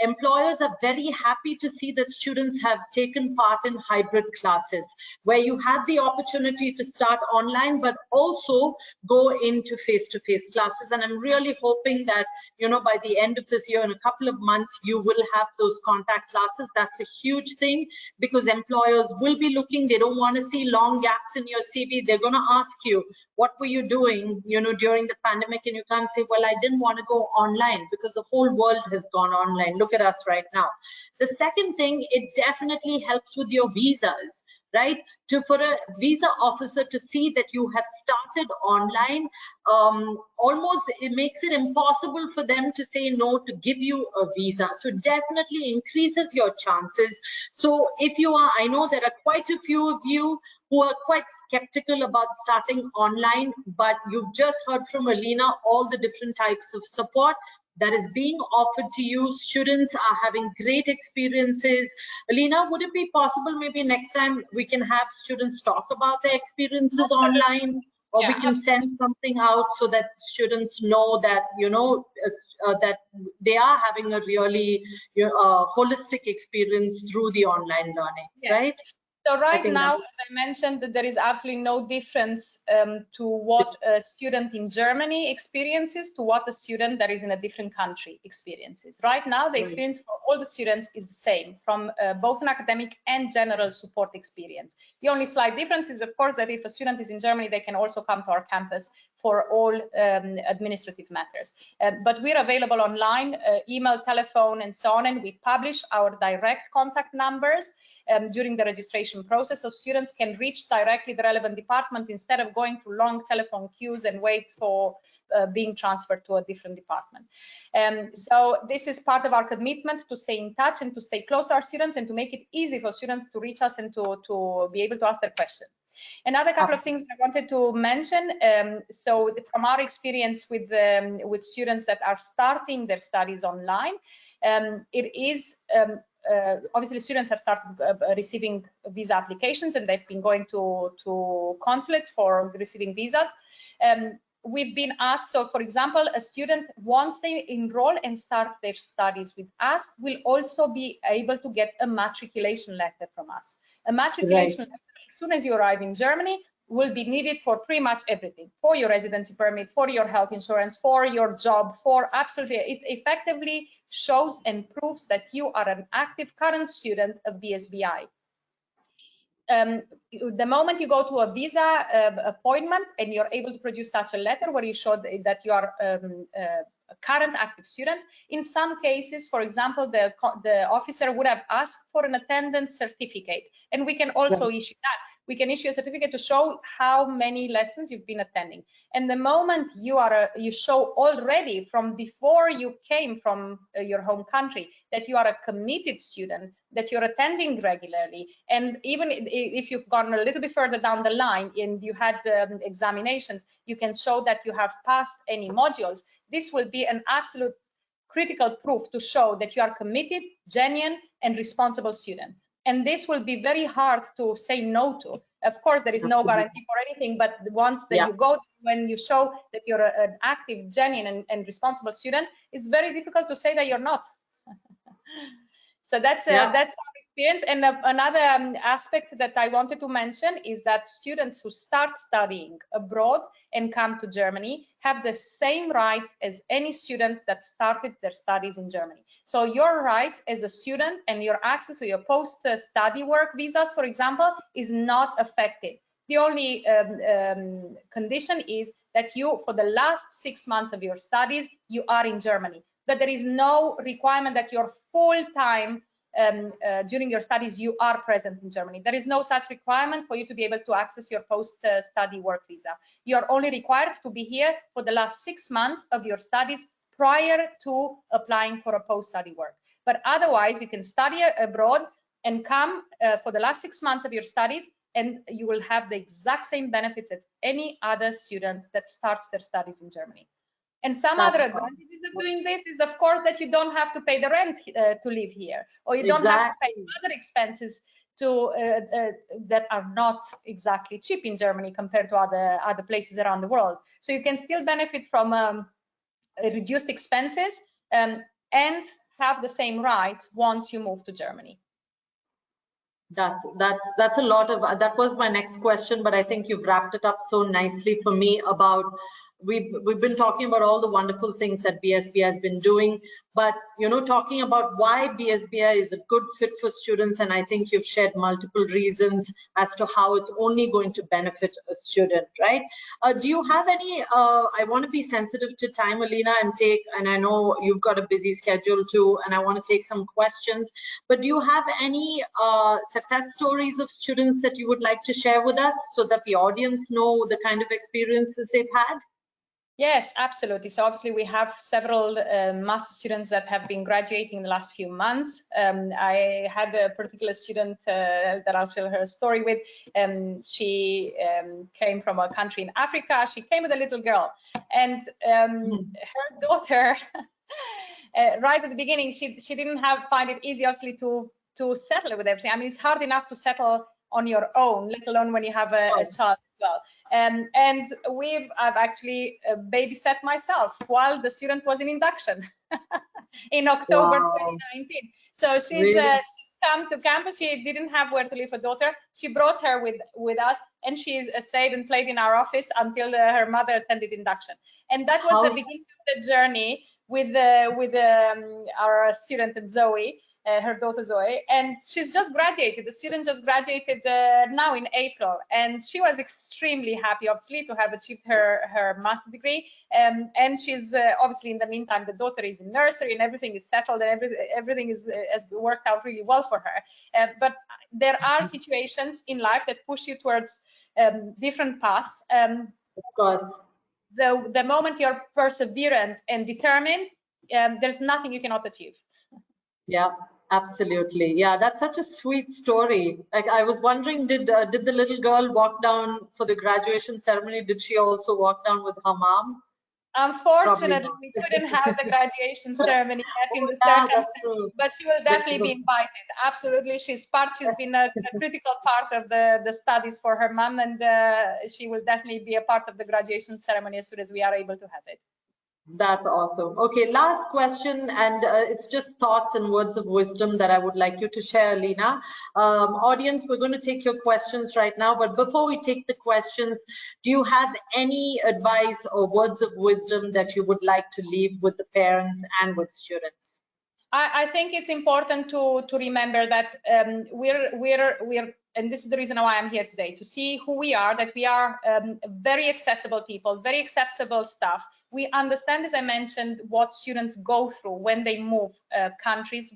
employers are very happy to see that students have taken part in hybrid classes, where you have the opportunity to start online, but also go into face-to-face classes. And I'm really hoping that, you know, by the end of this year, in a couple of months, you will have those contact classes. That's a huge thing, because employers will be looking. They don't want to see long gaps in your CV. They're going to ask you, what were you doing, you know, during the pandemic? And you can't say, well, I didn't want to go online, because the whole world has gone online. Look at us right now. The second thing, it definitely helps with your visas, right? For a visa officer to see that you have started online, almost it makes it impossible for them to say no to give you a visa. So definitely increases your chances. So if you are, I know there are quite a few of you who are quite skeptical about starting online, but you've just heard from Alina all the different types of support that is being offered to you. Students are having great experiences. Alina, would it be possible maybe next time we can have students talk about their experiences online, or we can send something out so that students know that, you know, that they are having a really holistic experience through the online learning, right? So right now, as I mentioned, that there is absolutely no difference to what a student in Germany experiences to what a student that is in a different country experiences. Right now, the experience for all the students is the same, from both an academic and general support experience. The only slight difference is, of course, that if a student is in Germany, they can also come to our campus for all administrative matters. But we're available online, email, telephone, and so on, and we publish our direct contact numbers during the registration process, so students can reach directly the relevant department instead of going through long telephone queues and wait for being transferred to a different department. So this is part of our commitment to stay in touch and to stay close to our students and to make it easy for students to reach us and to be able to ask their questions. Another couple of things I wanted to mention. So from our experience with students that are starting their studies online, it is obviously students have started receiving visa applications, and they've been going to consulates for receiving visas. We've been asked, so for example, a student, once they enroll and start their studies with us, will also be able to get a matriculation letter from us. A matriculation letter, as soon as you arrive in Germany, will be needed for pretty much everything, for your residency permit, for your health insurance, for your job, for absolutely, it effectively shows and proves that you are an active current student of BSBI. The moment you go to a visa appointment and you're able to produce such a letter where you show that you are a current active student, in some cases, for example, the officer would have asked for an attendance certificate, and we can also issue that. We can issue a certificate to show how many lessons you've been attending. And the moment you show already from before you came from your home country that you are a committed student, that you're attending regularly, and even if you've gone a little bit further down the line and you had examinations, you can show that you have passed any modules. This will be an absolute critical proof to show that you are committed, genuine, and responsible student. And this will be very hard to say no to. Of course, there is no guarantee for anything, but once that you go, when you show that you're an active, genuine, and responsible student, it's very difficult to say that you're not. So that's our experience. And another aspect that I wanted to mention is that students who start studying abroad and come to Germany have the same rights as any student that started their studies in Germany. So your rights as a student and your access to your post-study work visas, for example, is not affected. The only condition is that you, for the last 6 months of your studies, you are in Germany. But there is no requirement that you're full-time during your studies, you are present in Germany. There is no such requirement for you to be able to access your post-study work visa. You're only required to be here for the last 6 months of your studies prior to applying for a post-study work. But otherwise, you can study abroad and come for the last 6 months of your studies, and you will have the exact same benefits as any other student that starts their studies in Germany. And some other advantages of doing this is, of course, that you don't have to pay the rent to live here, or you don't have to pay other expenses that are not exactly cheap in Germany compared to other places around the world. So you can still benefit from reduced expenses and have the same rights once you move to Germany. That's a lot of, that was my next question, but I think you've wrapped it up so nicely for me about, we've been talking about all the wonderful things that BSBI has been doing, but talking about why BSBI is a good fit for students, and I think you've shared multiple reasons as to how it's only going to benefit a student, right? Do you have any, I want to be sensitive to time, Alina, and I know you've got a busy schedule too, and I want to take some questions, but do you have any success stories of students that you would like to share with us so that the audience know the kind of experiences they've had? Yes, absolutely. So obviously we have several master students that have been graduating in the last few months. I had a particular student that I'll share her story with. She came from a country in Africa. She came with a little girl, and her daughter, right at the beginning, she didn't find it easy, obviously, to settle with everything. I mean, it's hard enough to settle on your own, let alone when you have a child as well. And I've actually babysat myself while the student was in induction in October 2019. So she's come to campus. She didn't have where to leave her daughter. She brought her with us, and she stayed and played in our office until her mother attended induction. And that was the beginning of the journey with our student Zoe, her daughter Zoe, and she's just graduated. The student just graduated now in April, and she was extremely happy, obviously, to have achieved her master's degree. And she's obviously, in the meantime, the daughter is in nursery and everything is settled and everything has worked out really well for her. But there are situations in life that push you towards different paths. Of course. The moment you're perseverant and determined, there's nothing you cannot achieve. Yeah, absolutely. Yeah, that's such a sweet story. Like, I was wondering, did the little girl walk down for the graduation ceremony? Did she also walk down with her mom? Unfortunately, we couldn't have the graduation ceremony yet in the circumstances, but she will definitely be invited. Absolutely, she's been a critical part of the studies for her mom, and she will definitely be a part of the graduation ceremony as soon as we are able to have it. That's awesome. Okay, last question, and it's just thoughts and words of wisdom that I would like you to share, Alina. Audience, we're going to take your questions right now, but before we take the questions, do you have any advice or words of wisdom that you would like to leave with the parents and with students? I think it's important to remember that we're and this is the reason why I'm here today, to see who we are, that we are very accessible people, very accessible staff. We understand, as I mentioned, what students go through when they move countries.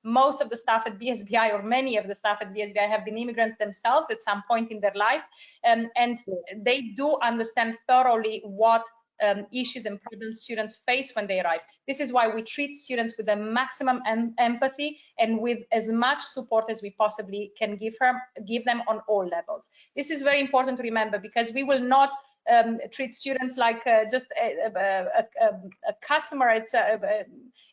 Most of the staff at BSBI, or many of the staff at BSBI, have been immigrants themselves at some point in their life, and they do understand thoroughly what issues and problems students face when they arrive. This is why we treat students with the maximum empathy and with as much support as we possibly can give them on all levels. This is very important to remember, because we will not treat students like just a customer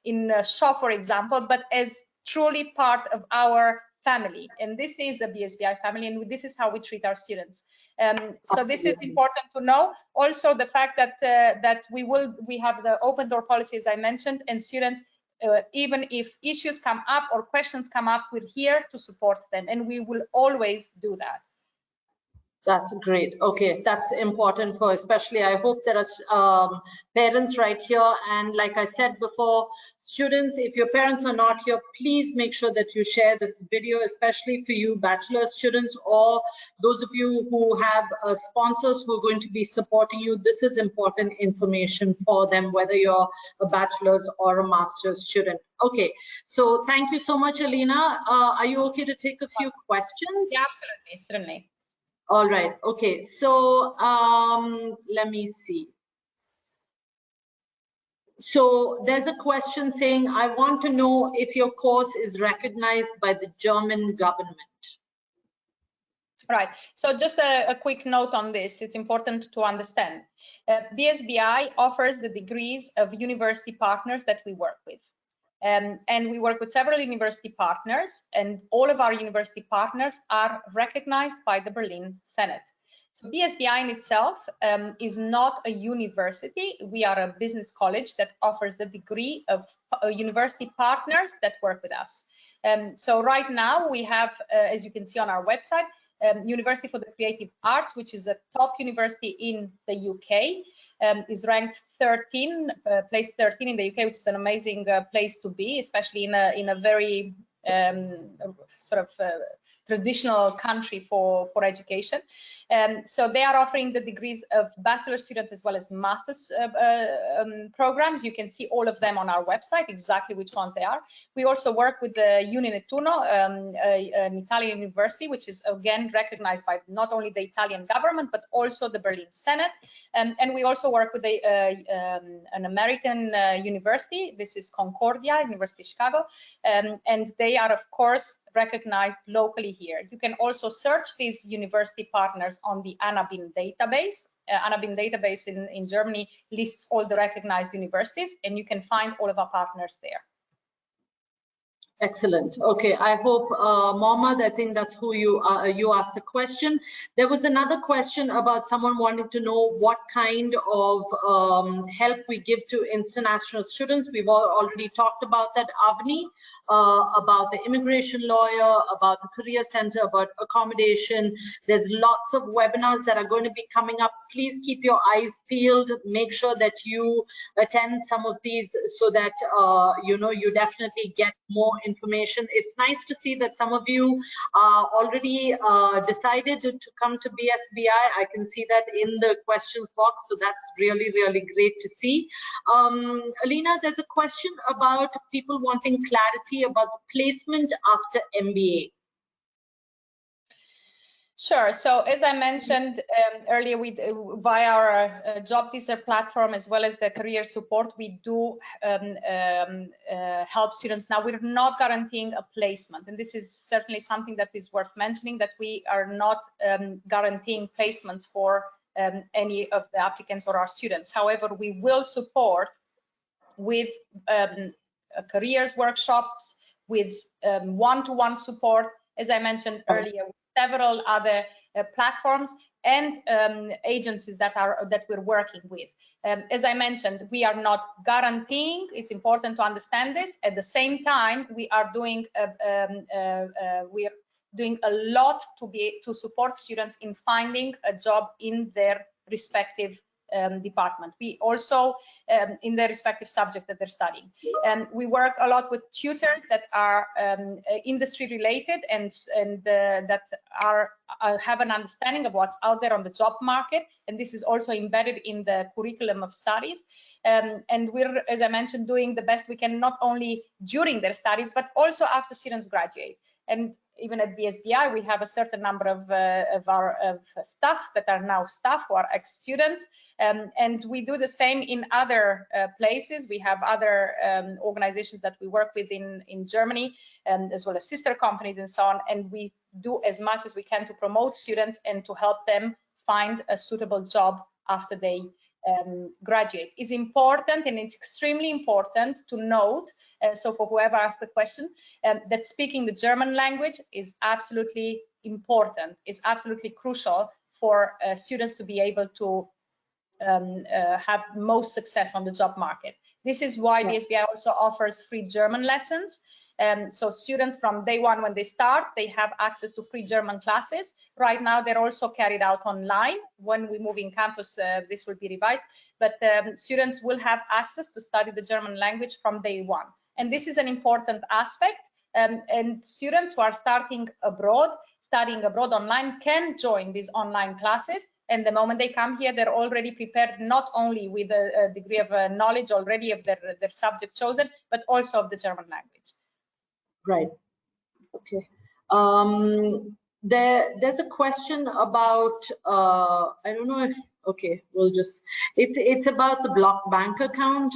in a shop, for example, but as truly part of our family. And this is a BSBI family, and this is how we treat our students. So this is important to know. Also, the fact that we have the open door policy, as I mentioned, and students, even if issues come up or questions come up, we're here to support them, and we will always do that. That's great. Okay, that's important for, especially, I hope there are parents right here. And like I said before, students, if your parents are not here, please make sure that you share this video, especially for you bachelor students, or those of you who have sponsors who are going to be supporting you. This is important information for them, whether you're a bachelor's or a master's student. Okay, so thank you so much, Alina. Are you okay to take a few questions? Yeah, absolutely, certainly. All right. Okay. So let me see. So there's a question saying, I want to know if your course is recognized by the German government. Right. So just a quick note on this. It's important to understand. BSBI offers the degrees of university partners that we work with. And we work with several university partners, and all of our university partners are recognized by the Berlin Senate. So BSBI in itself is not a university. We are a business college that offers the degree of university partners that work with us. So right now we have, as you can see on our website, University for the Creative Arts, which is a top university in the UK. Is ranked place 13 in the UK, which is an amazing place to be, especially in a very sort of traditional country for education. So they are offering the degrees of bachelor students as well as master's programs. You can see all of them on our website, exactly which ones they are. We also work with the Nettuno, an Italian university, which is again recognized by not only the Italian government, but also the Berlin Senate. And we also work with an American university. This is Concordia, University of Chicago. And they are, of course, recognized locally here. You can also search these university partners on the ANABIN database. ANABIN database in Germany lists all the recognized universities, and you can find all of our partners there. Excellent. Okay, I hope Mohammed, I think that's who you asked the question. There was another question about someone wanting to know what kind of help we give to international students. We've already talked about that, Avni, about the immigration lawyer, about the career center, about accommodation. There's lots of webinars that are going to be coming up. Please keep your eyes peeled. Make sure that you attend some of these so that you definitely get more information. It's nice to see that some of you already decided to come to BSBI. I can see that in the questions box, so that's really, really great to see. Alina, there's a question about people wanting clarity about the placement after MBA. Sure. So as I mentioned earlier, via our job teaser platform as well as the career support, we do help students. Now, we're not guaranteeing a placement, and this is certainly something that is worth mentioning, that we are not guaranteeing placements for any of the applicants or our students. However, we will support with careers workshops, with one-to-one support, as I mentioned earlier, several other platforms and agencies that we're working with. As I mentioned, we are not guaranteeing. It's important to understand this. At the same time, we are doing a lot to support students in finding a job in their respective department. We also in their respective subject that they're studying. We work a lot with tutors that are industry related and that have an understanding of what's out there on the job market, and this is also embedded in the curriculum of studies. And we're, as I mentioned, doing the best we can, not only during their studies but also after students graduate. And even at BSBI, we have a certain number of staff that are now staff who are ex-students, and we do the same in other places. We have other organizations that we work with in Germany, as well as sister companies and so on, and we do as much as we can to promote students and to help them find a suitable job after they graduate. It's important, and it's extremely important to note, so for whoever asked the question, that speaking the German language is absolutely important. It's absolutely crucial for students to be able to have most success on the job market. This is why BSBI also offers free German lessons. So students from day one when they start, they have access to free German classes. Right now, they're also carried out online. When we move in campus, this will be revised, but students will have access to study the German language from day one. And this is an important aspect. And students who are studying abroad online can join these online classes. And the moment they come here, they're already prepared, not only with a degree of knowledge already of their subject chosen, but also of the German language. Right. Okay. There's a question about I don't know if, okay, we'll just, it's about the block bank account.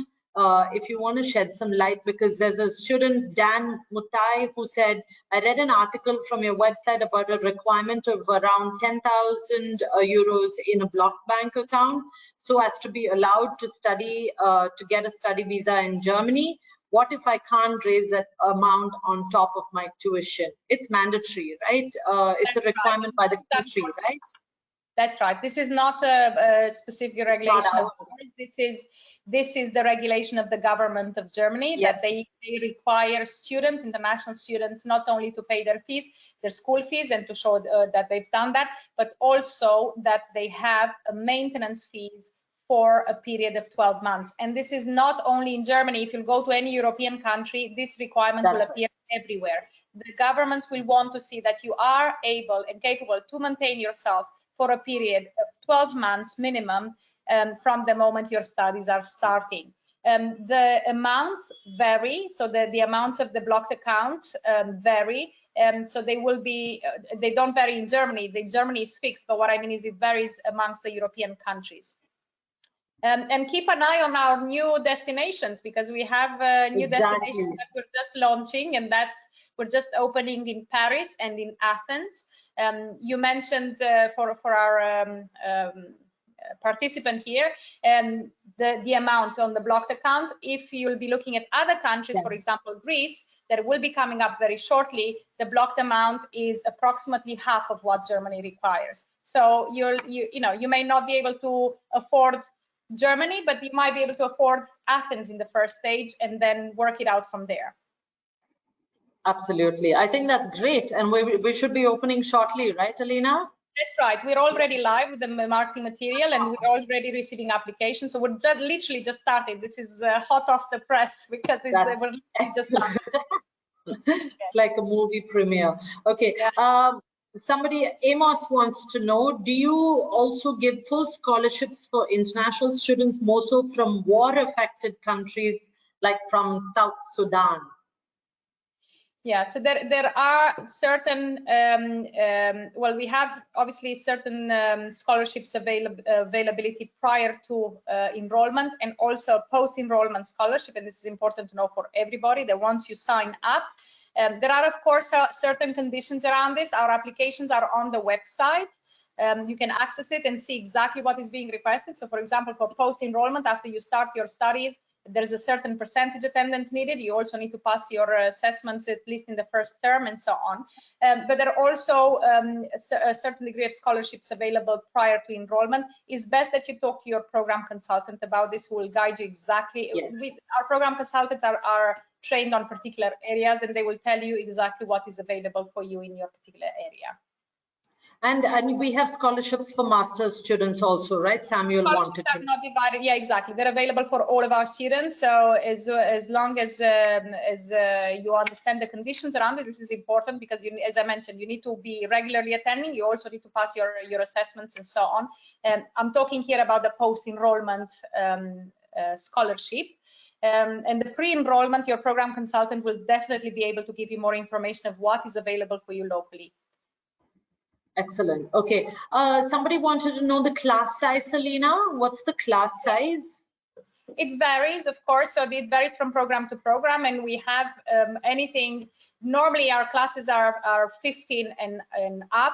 If you want to shed some light, because there's a student, Dan Mutai, who said, I read an article from your website about a requirement of around 10,000 euros in a block bank account so as to be allowed to study, to get a study visa in Germany. What if I can't raise that amount on top of my tuition? It's mandatory, right? It's a requirement by the country, right? That's right. This is not a specific regulation. This is the regulation of the government of Germany, that they require students, international students, not only to pay their fees, their school fees, and to show that they've done that, but also that they have a maintenance fees for a period of 12 months. And this is not only in Germany. If you go to any European country, this requirement will appear everywhere. The governments will want to see that you are able and capable to maintain yourself for a period of 12 months minimum from the moment your studies are starting. The amounts vary, so the amounts of the blocked account vary. So they will be, they don't vary in Germany. Germany is fixed, but what I mean is it varies amongst the European countries. And keep an eye on our new destinations, because we have new destinations that we're just launching, and we're just opening in Paris and in Athens. You mentioned for our participant here the amount on the blocked account. If you'll be looking at other countries, for example Greece, that will be coming up very shortly, the blocked amount is approximately half of what Germany requires. So you may not be able to afford Germany, but you might be able to afford Athens in the first stage and then work it out from there. Absolutely. I think that's great. And we should be opening shortly, right, Alina? That's right. We're already live with the marketing material and we're already receiving applications. So we're literally just started. This is hot off the press because we're literally just started. It's like a movie premiere. Okay. Yeah. Somebody, Amos wants to know, do you also give full scholarships for international students, more so from war-affected countries like from South Sudan? Yeah, so there are certain, well, we have obviously certain scholarships availability prior to enrollment, and also post-enrollment scholarship, and this is important to know for everybody, that once you sign up, there are, of course, certain conditions around this. Our applications are on the website. You can access it and see exactly what is being requested. So, for example, for post-enrollment, after you start your studies, there is a certain percentage attendance needed. You also need to pass your assessments at least in the first term and so on. But there are also a certain degree of scholarships available prior to enrollment. It's best that you talk to your program consultant about this, who will guide you exactly. Yes. Our program consultants are trained on particular areas, and they will tell you exactly what is available for you in your particular area. And we have scholarships for master's students also, right? Samuel wanted to. Not divided. Yeah, exactly. They're available for all of our students. So as long as you understand the conditions around it, this is important because, as I mentioned, you need to be regularly attending. You also need to pass your assessments and so on. I'm talking here about the post-enrollment scholarship. And the pre-enrollment, your program consultant will definitely be able to give you more information of what is available for you locally. Excellent. Okay. Somebody wanted to know the class size, Alina. What's the class size? It varies, of course. So it varies from program to program, and we have anything. Normally, our classes are 15 and up.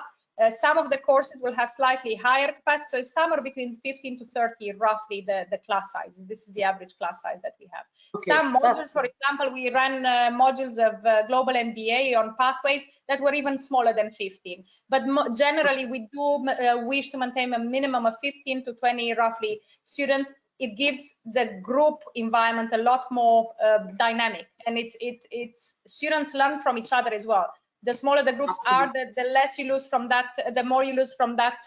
Some of the courses will have slightly higher capacity, so somewhere between 15 to 30, roughly the class sizes. This is the average class size that we have. Okay, some modules, for example, we ran modules of global MBA on pathways that were even smaller than 15. But generally, we do wish to maintain a minimum of 15 to 20, roughly, students. It gives the group environment a lot more dynamic, and it's students learn from each other as well. The smaller the groups are, the less you lose from that, the more you lose from that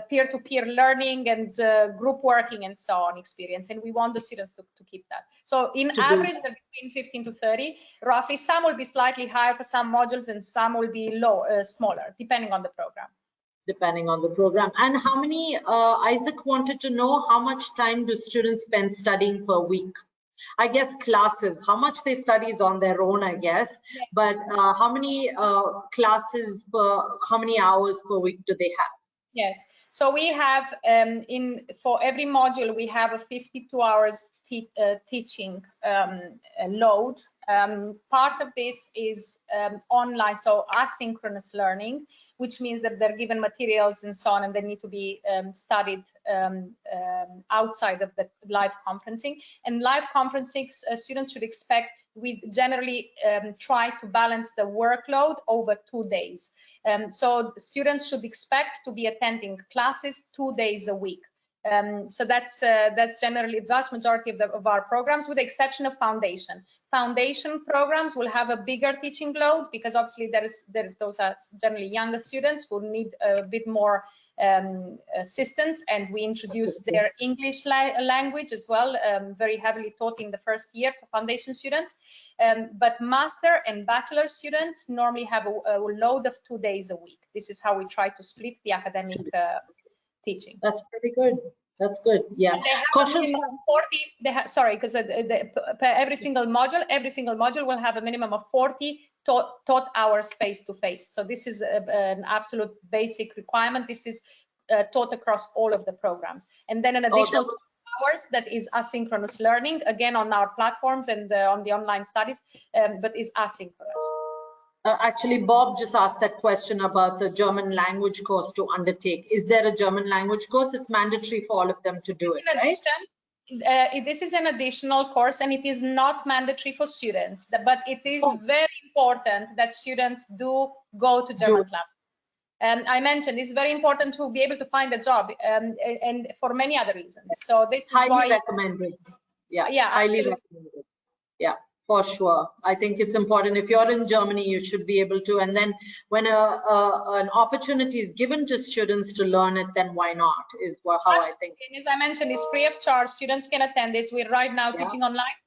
peer-to-peer learning and group working and so on experience. And we want the students to keep that. So in average, they're between 15 to 30, roughly. Some will be slightly higher for some modules and some will be smaller, depending on the program. Depending on the program. And how many, Isaac wanted to know how much time do students spend studying per week? I guess classes, how much they study is on their own, I guess, but how many classes how many hours per week do they have? Yes, so we have for every module, we have a 52 hours teaching load. Part of this is online, so asynchronous learning, which means that they're given materials and so on, and they need to be studied outside of the live conferencing. And live conferencing, students should expect, we generally try to balance the workload over 2 days. So students should expect to be attending classes 2 days a week. So that's generally the vast majority of our programs, with the exception of foundation. Foundation programs will have a bigger teaching load because obviously those are generally younger students who need a bit more assistance, and we introduce their English language as well, very heavily taught in the first year for foundation students. But master and bachelor students normally have a load of 2 days a week. This is how we try to split the academic teaching. That's pretty good. That's good. Yeah. And they have a minimum of 40. Sorry, because every single module will have a minimum of 40 taught hours face-to-face. So this is an absolute basic requirement. This is taught across all of the programs. And then an additional hours that is asynchronous learning, again on our platforms and on the online studies, but is asynchronous. Actually, Bob just asked that question about the German language course to undertake. Is there a German language course? It's mandatory for all of them to do it, right? This is an additional course and it is not mandatory for students, but it is very important that students do go to German class. And I mentioned it's very important to be able to find a job, and for many other reasons. So this is highly recommended. Yeah, highly recommended. Yeah, for sure. I think it's important. If you're in Germany, you should be able to. And then when an opportunity is given to students to learn it, then why not? Is how I think. And as I mentioned, it's free of charge. Students can attend this. We're right now teaching online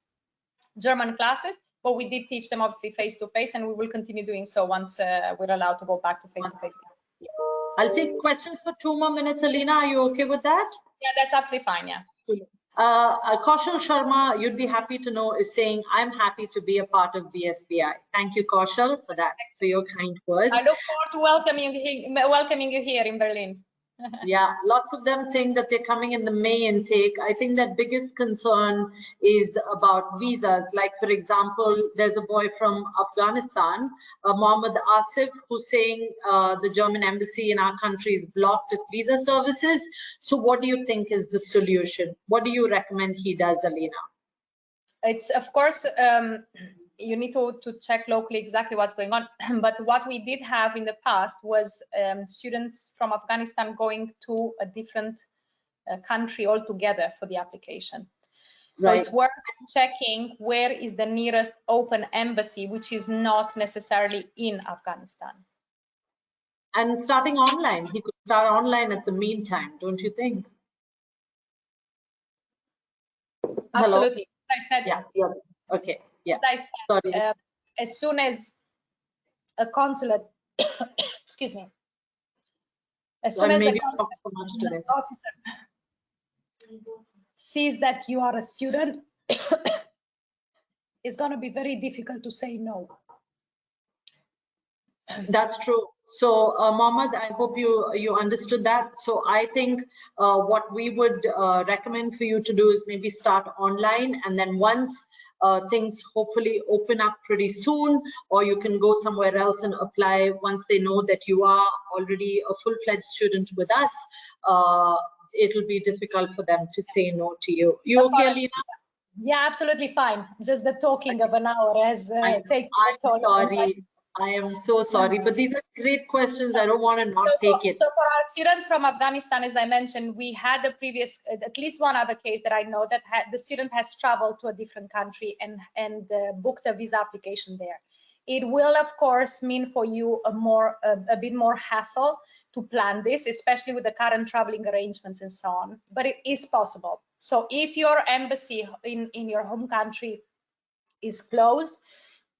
German classes, but we did teach them obviously face-to-face, and we will continue doing so once we're allowed to go back to face-to-face. I'll take questions for 2 more minutes, Alina. Are you okay with that? Yeah, that's absolutely fine. Yeah. Kaushal Sharma, you'd be happy to know, is saying, I'm happy to be a part of BSBI. Thank you, Kaushal, for that, for your kind words. I look forward to welcoming you here in Berlin. Yeah, lots of them saying that they're coming in the May intake. I think that biggest concern is about visas. Like, for example, there's a boy from Afghanistan, Mohammed Asif, who's saying the German embassy in our country has blocked its visa services. So what do you think is the solution? What do you recommend he does, Alina? It's, of course, you need to check locally exactly what's going on. But what we did have in the past was students from Afghanistan going to a different country altogether for the application. So it's worth checking where is the nearest open embassy, which is not necessarily in Afghanistan. And starting online, he could start online at the meantime, don't you think? Absolutely. Hello? I said, yeah. Okay. Yeah. I said, sorry. As soon as a consulate, excuse me, as soon as a consulate officer sees that you are a student, it's going to be very difficult to say no. That's true. So, Mohammed, I hope you understood that. So I think what we would recommend for you to do is maybe start online, and then once things hopefully open up pretty soon, or you can go somewhere else and apply once they know that you are already a full-fledged student with us. It'll be difficult for them to say no to you. You okay, Alina? Yeah, absolutely fine. Just the talking of an hour has taken a toll. Sorry. I am so sorry, but these are great questions. I don't want to not take it. So for our student from Afghanistan, as I mentioned, we had a previous, at least one other case that I know that the student has traveled to a different country and booked a visa application there. It will, of course, mean for you a bit more hassle to plan this, especially with the current traveling arrangements and so on, but it is possible. So if your embassy in your home country is closed,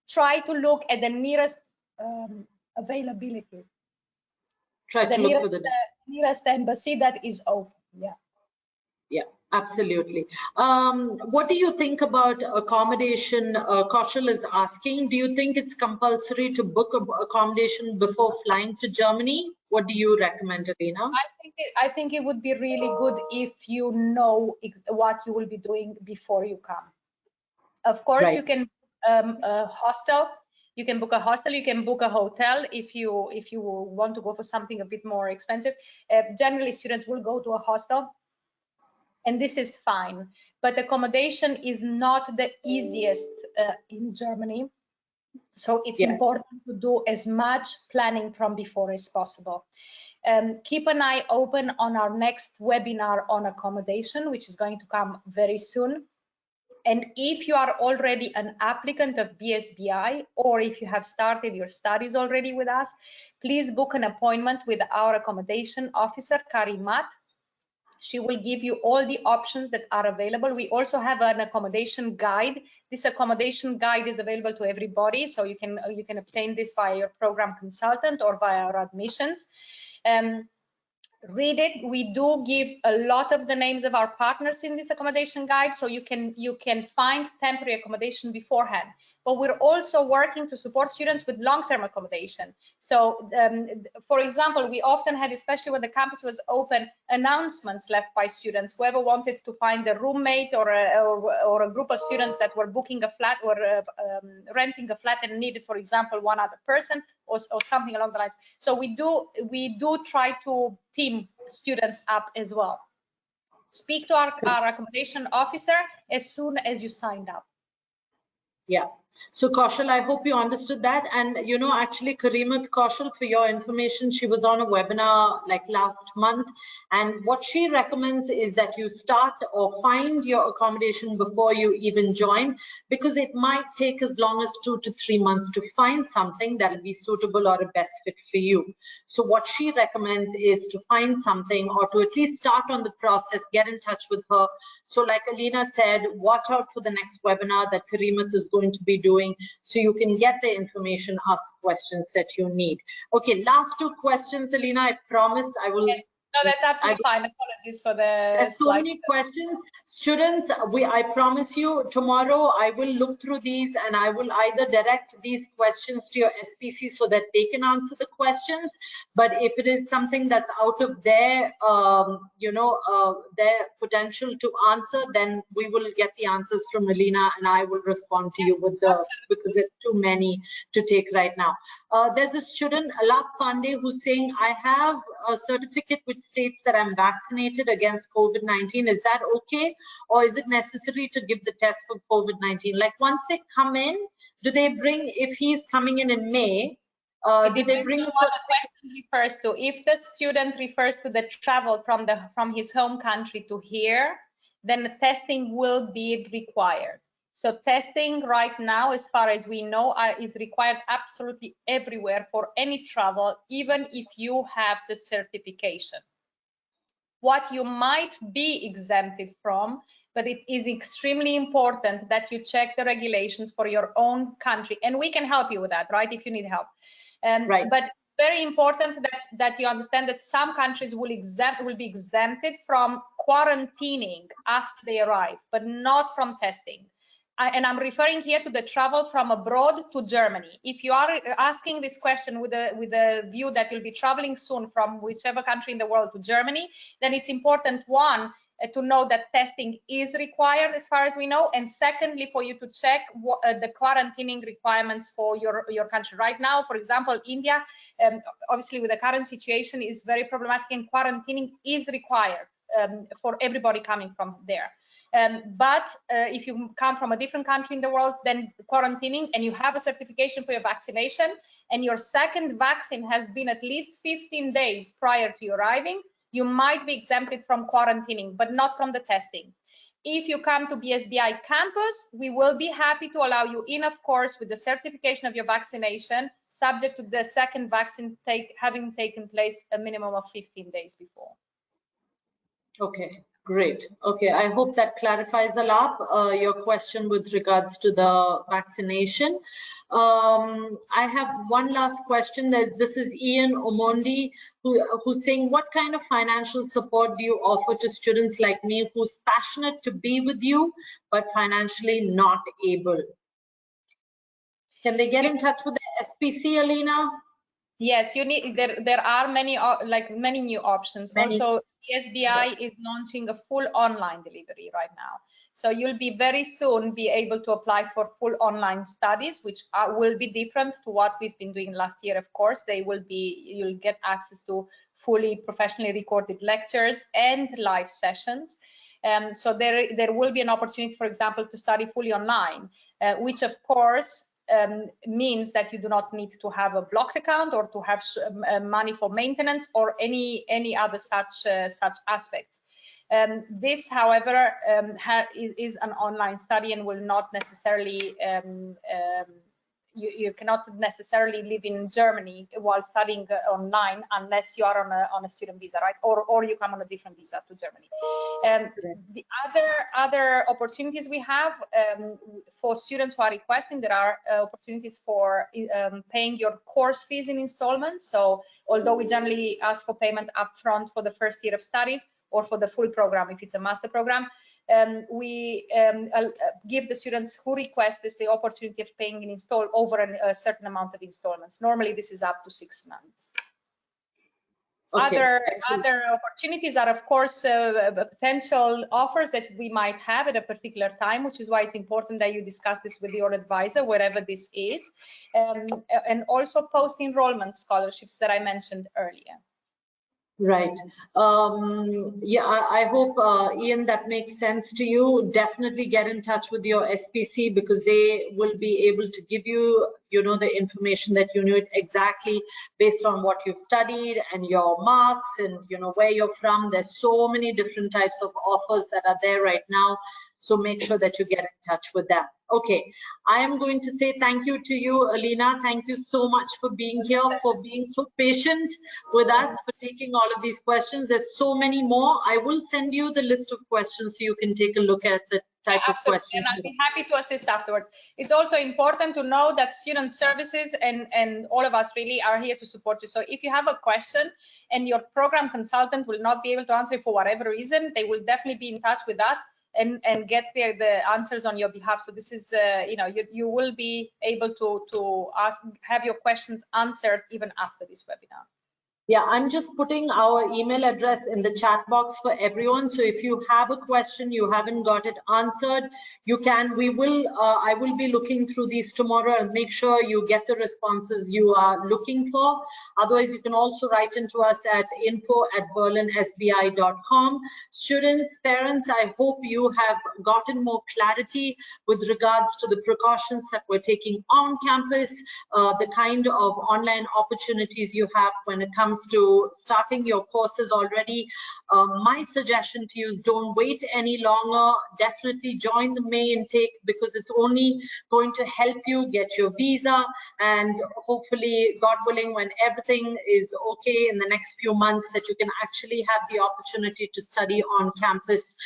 try to look at the nearest availability. Try to look for the nearest embassy that is open. Yeah. Yeah, absolutely. What do you think about accommodation? Kaushal is asking, do you think it's compulsory to book accommodation before flying to Germany? What do you recommend, Alina? I think it would be really good if you know what you will be doing before you come. Of course, you can a hostel. You can book a hostel. You can book a hotel if you want to go for something a bit more expensive. Generally, students will go to a hostel, and this is fine. But accommodation is not the easiest in Germany, so it's important to do as much planning from before as possible. Keep an eye open on our next webinar on accommodation, which is going to come very soon. And if you are already an applicant of BSBI, or if you have started your studies already with us, please book an appointment with our accommodation officer, Karimat. She will give you all the options that are available. We also have an accommodation guide. This accommodation guide is available to everybody, so you can obtain this via your program consultant or via our admissions. Read it. We do give a lot of the names of our partners in this accommodation guide, so you can find temporary accommodation beforehand. But we're also working to support students with long-term accommodation. So, for example, we often had, especially when the campus was open, announcements left by students. Whoever wanted to find a roommate or a group of students that were booking a flat or renting a flat and needed, for example, one other person or something along the lines. So we do try to team students up as well. Speak to our accommodation officer as soon as you signed up. Yeah. So Kaushal, I hope you understood that. And you know, actually, Karimat, Kaushal, for your information, she was on a webinar like last month. And what she recommends is that you start or find your accommodation before you even join, because it might take as long as 2 to 3 months to find something that will be suitable or a best fit for you. So what she recommends is to find something, or to at least start on the process, get in touch with her. So like Alina said, watch out for the next webinar that Karimat is going to be doing, so you can get the information, ask questions that you need. Okay, last 2 questions, Alina. I promise I will. Yes. No, that's absolutely fine. Apologies for the. There's so many questions. Students, I promise you, tomorrow I will look through these and I will either direct these questions to your SPC so that they can answer the questions. But if it is something that's out of their, their potential to answer, then we will get the answers from Alina and I will respond to you with the, because there's too many to take right now. There's a student, Alap Pandey, who's saying, I have a certificate which states that I'm vaccinated against COVID-19. Is that okay? Or is it necessary to give the test for COVID-19? Like once they come in, do they bring, if he's coming in May, do they bring what the question refers to? If the student refers to the travel from his home country to here, then the testing will be required. So testing right now, as far as we know, is required absolutely everywhere for any travel, even if you have the certification. What you might be exempted from, but it is extremely important that you check the regulations for your own country, and we can help you with that, right, if you need help. Right. But very important that you understand that some countries will be exempted from quarantining after they arrive, but not from testing. And I'm referring here to the travel from abroad to Germany. If you are asking this question with a view that you'll be traveling soon from whichever country in the world to Germany, then it's important, one, to know that testing is required as far as we know, and secondly, for you to check what, the quarantining requirements for your country. Right now, for example, India, obviously with the current situation, is very problematic, and quarantining is required for everybody coming from there. But if you come from a different country in the world, then quarantining, and you have a certification for your vaccination, and your second vaccine has been at least 15 days prior to you arriving, you might be exempted from quarantining, but not from the testing. If you come to BSBI campus, we will be happy to allow you in, of course, with the certification of your vaccination, subject to the second vaccine having taken place a minimum of 15 days before. Okay, great. Okay, I hope that clarifies a lot your question with regards to the vaccination. I have one last question. That this is Ian Omondi, who's saying, what kind of financial support do you offer to students like me who's passionate to be with you, but financially not able? Can they get in touch with the SPC, Alina? Yes, you need. There are many new options. Also, BSBI is launching a full online delivery right now. So you'll be very soon be able to apply for full online studies, which will be different to what we've been doing last year. Of course, you'll get access to fully professionally recorded lectures and live sessions. So there will be an opportunity, for example, to study fully online, which of course means that you do not need to have a blocked account or to have money for maintenance or any other such aspects. This, however, is an online study and will not necessarily you cannot necessarily live in Germany while studying online unless you are on a student visa, right? Or you come on a different visa to Germany. The other opportunities we have for students who are requesting, there are opportunities for paying your course fees in installments. So although we generally ask for payment upfront for the first year of studies or for the full program if it's a master program, we give the students who request this the opportunity of paying in over a certain amount of installments. Normally this is up to 6 months. Okay. Other opportunities are, of course, potential offers that we might have at a particular time, which is why it's important that you discuss this with your advisor, wherever this is, and also post-enrollment scholarships that I mentioned earlier. Right. Yeah, I hope, Ian, that makes sense to you. Definitely get in touch with your SPC because they will be able to give you, the information that you need exactly based on what you've studied and your marks and, where you're from. There's so many different types of offers that are there right now. So make sure that you get in touch with them. Okay, I am going to say thank you to you, Alina. Thank you so much for being here, for being so patient with us, for taking all of these questions. There's so many more. I will send you the list of questions so you can take a look at the type of questions. And I'll be happy to assist afterwards. It's also important to know that student services and all of us really are here to support you. So if you have a question and your program consultant will not be able to answer it for whatever reason, they will definitely be in touch with us and get the answers on your behalf. So this is, you will be able to have your questions answered even after this webinar. Yeah, I'm just putting our email address in the chat box for everyone. So if you have a question, you haven't got it answered, you can, I will be looking through these tomorrow and make sure you get the responses you are looking for. Otherwise, you can also write into us at info@berlinsbi.com. Students, parents, I hope you have gotten more clarity with regards to the precautions that we're taking on campus, the kind of online opportunities you have when it comes to starting your courses already. My suggestion to you is don't wait any longer. Definitely join the May intake because it's only going to help you get your visa, and hopefully, God willing, when everything is okay in the next few months, that you can actually have the opportunity to study on campus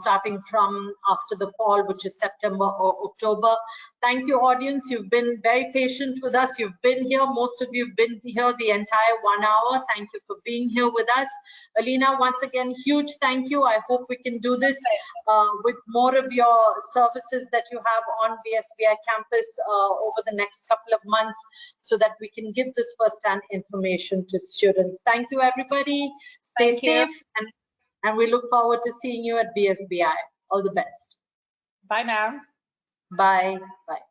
starting from after the fall, which is September or October. Thank you, audience. You've been very patient with us. You've been here. Most of you have been here the entire 1 hour. Thank you for being here with us. Alina, once again, huge thank you. I hope we can do this with more of your services that you have on BSBI campus over the next couple of months so that we can give this first-hand information to students. Thank you, everybody. Stay safe, and we look forward to seeing you at BSBI. All the best. Bye now. Bye. Bye.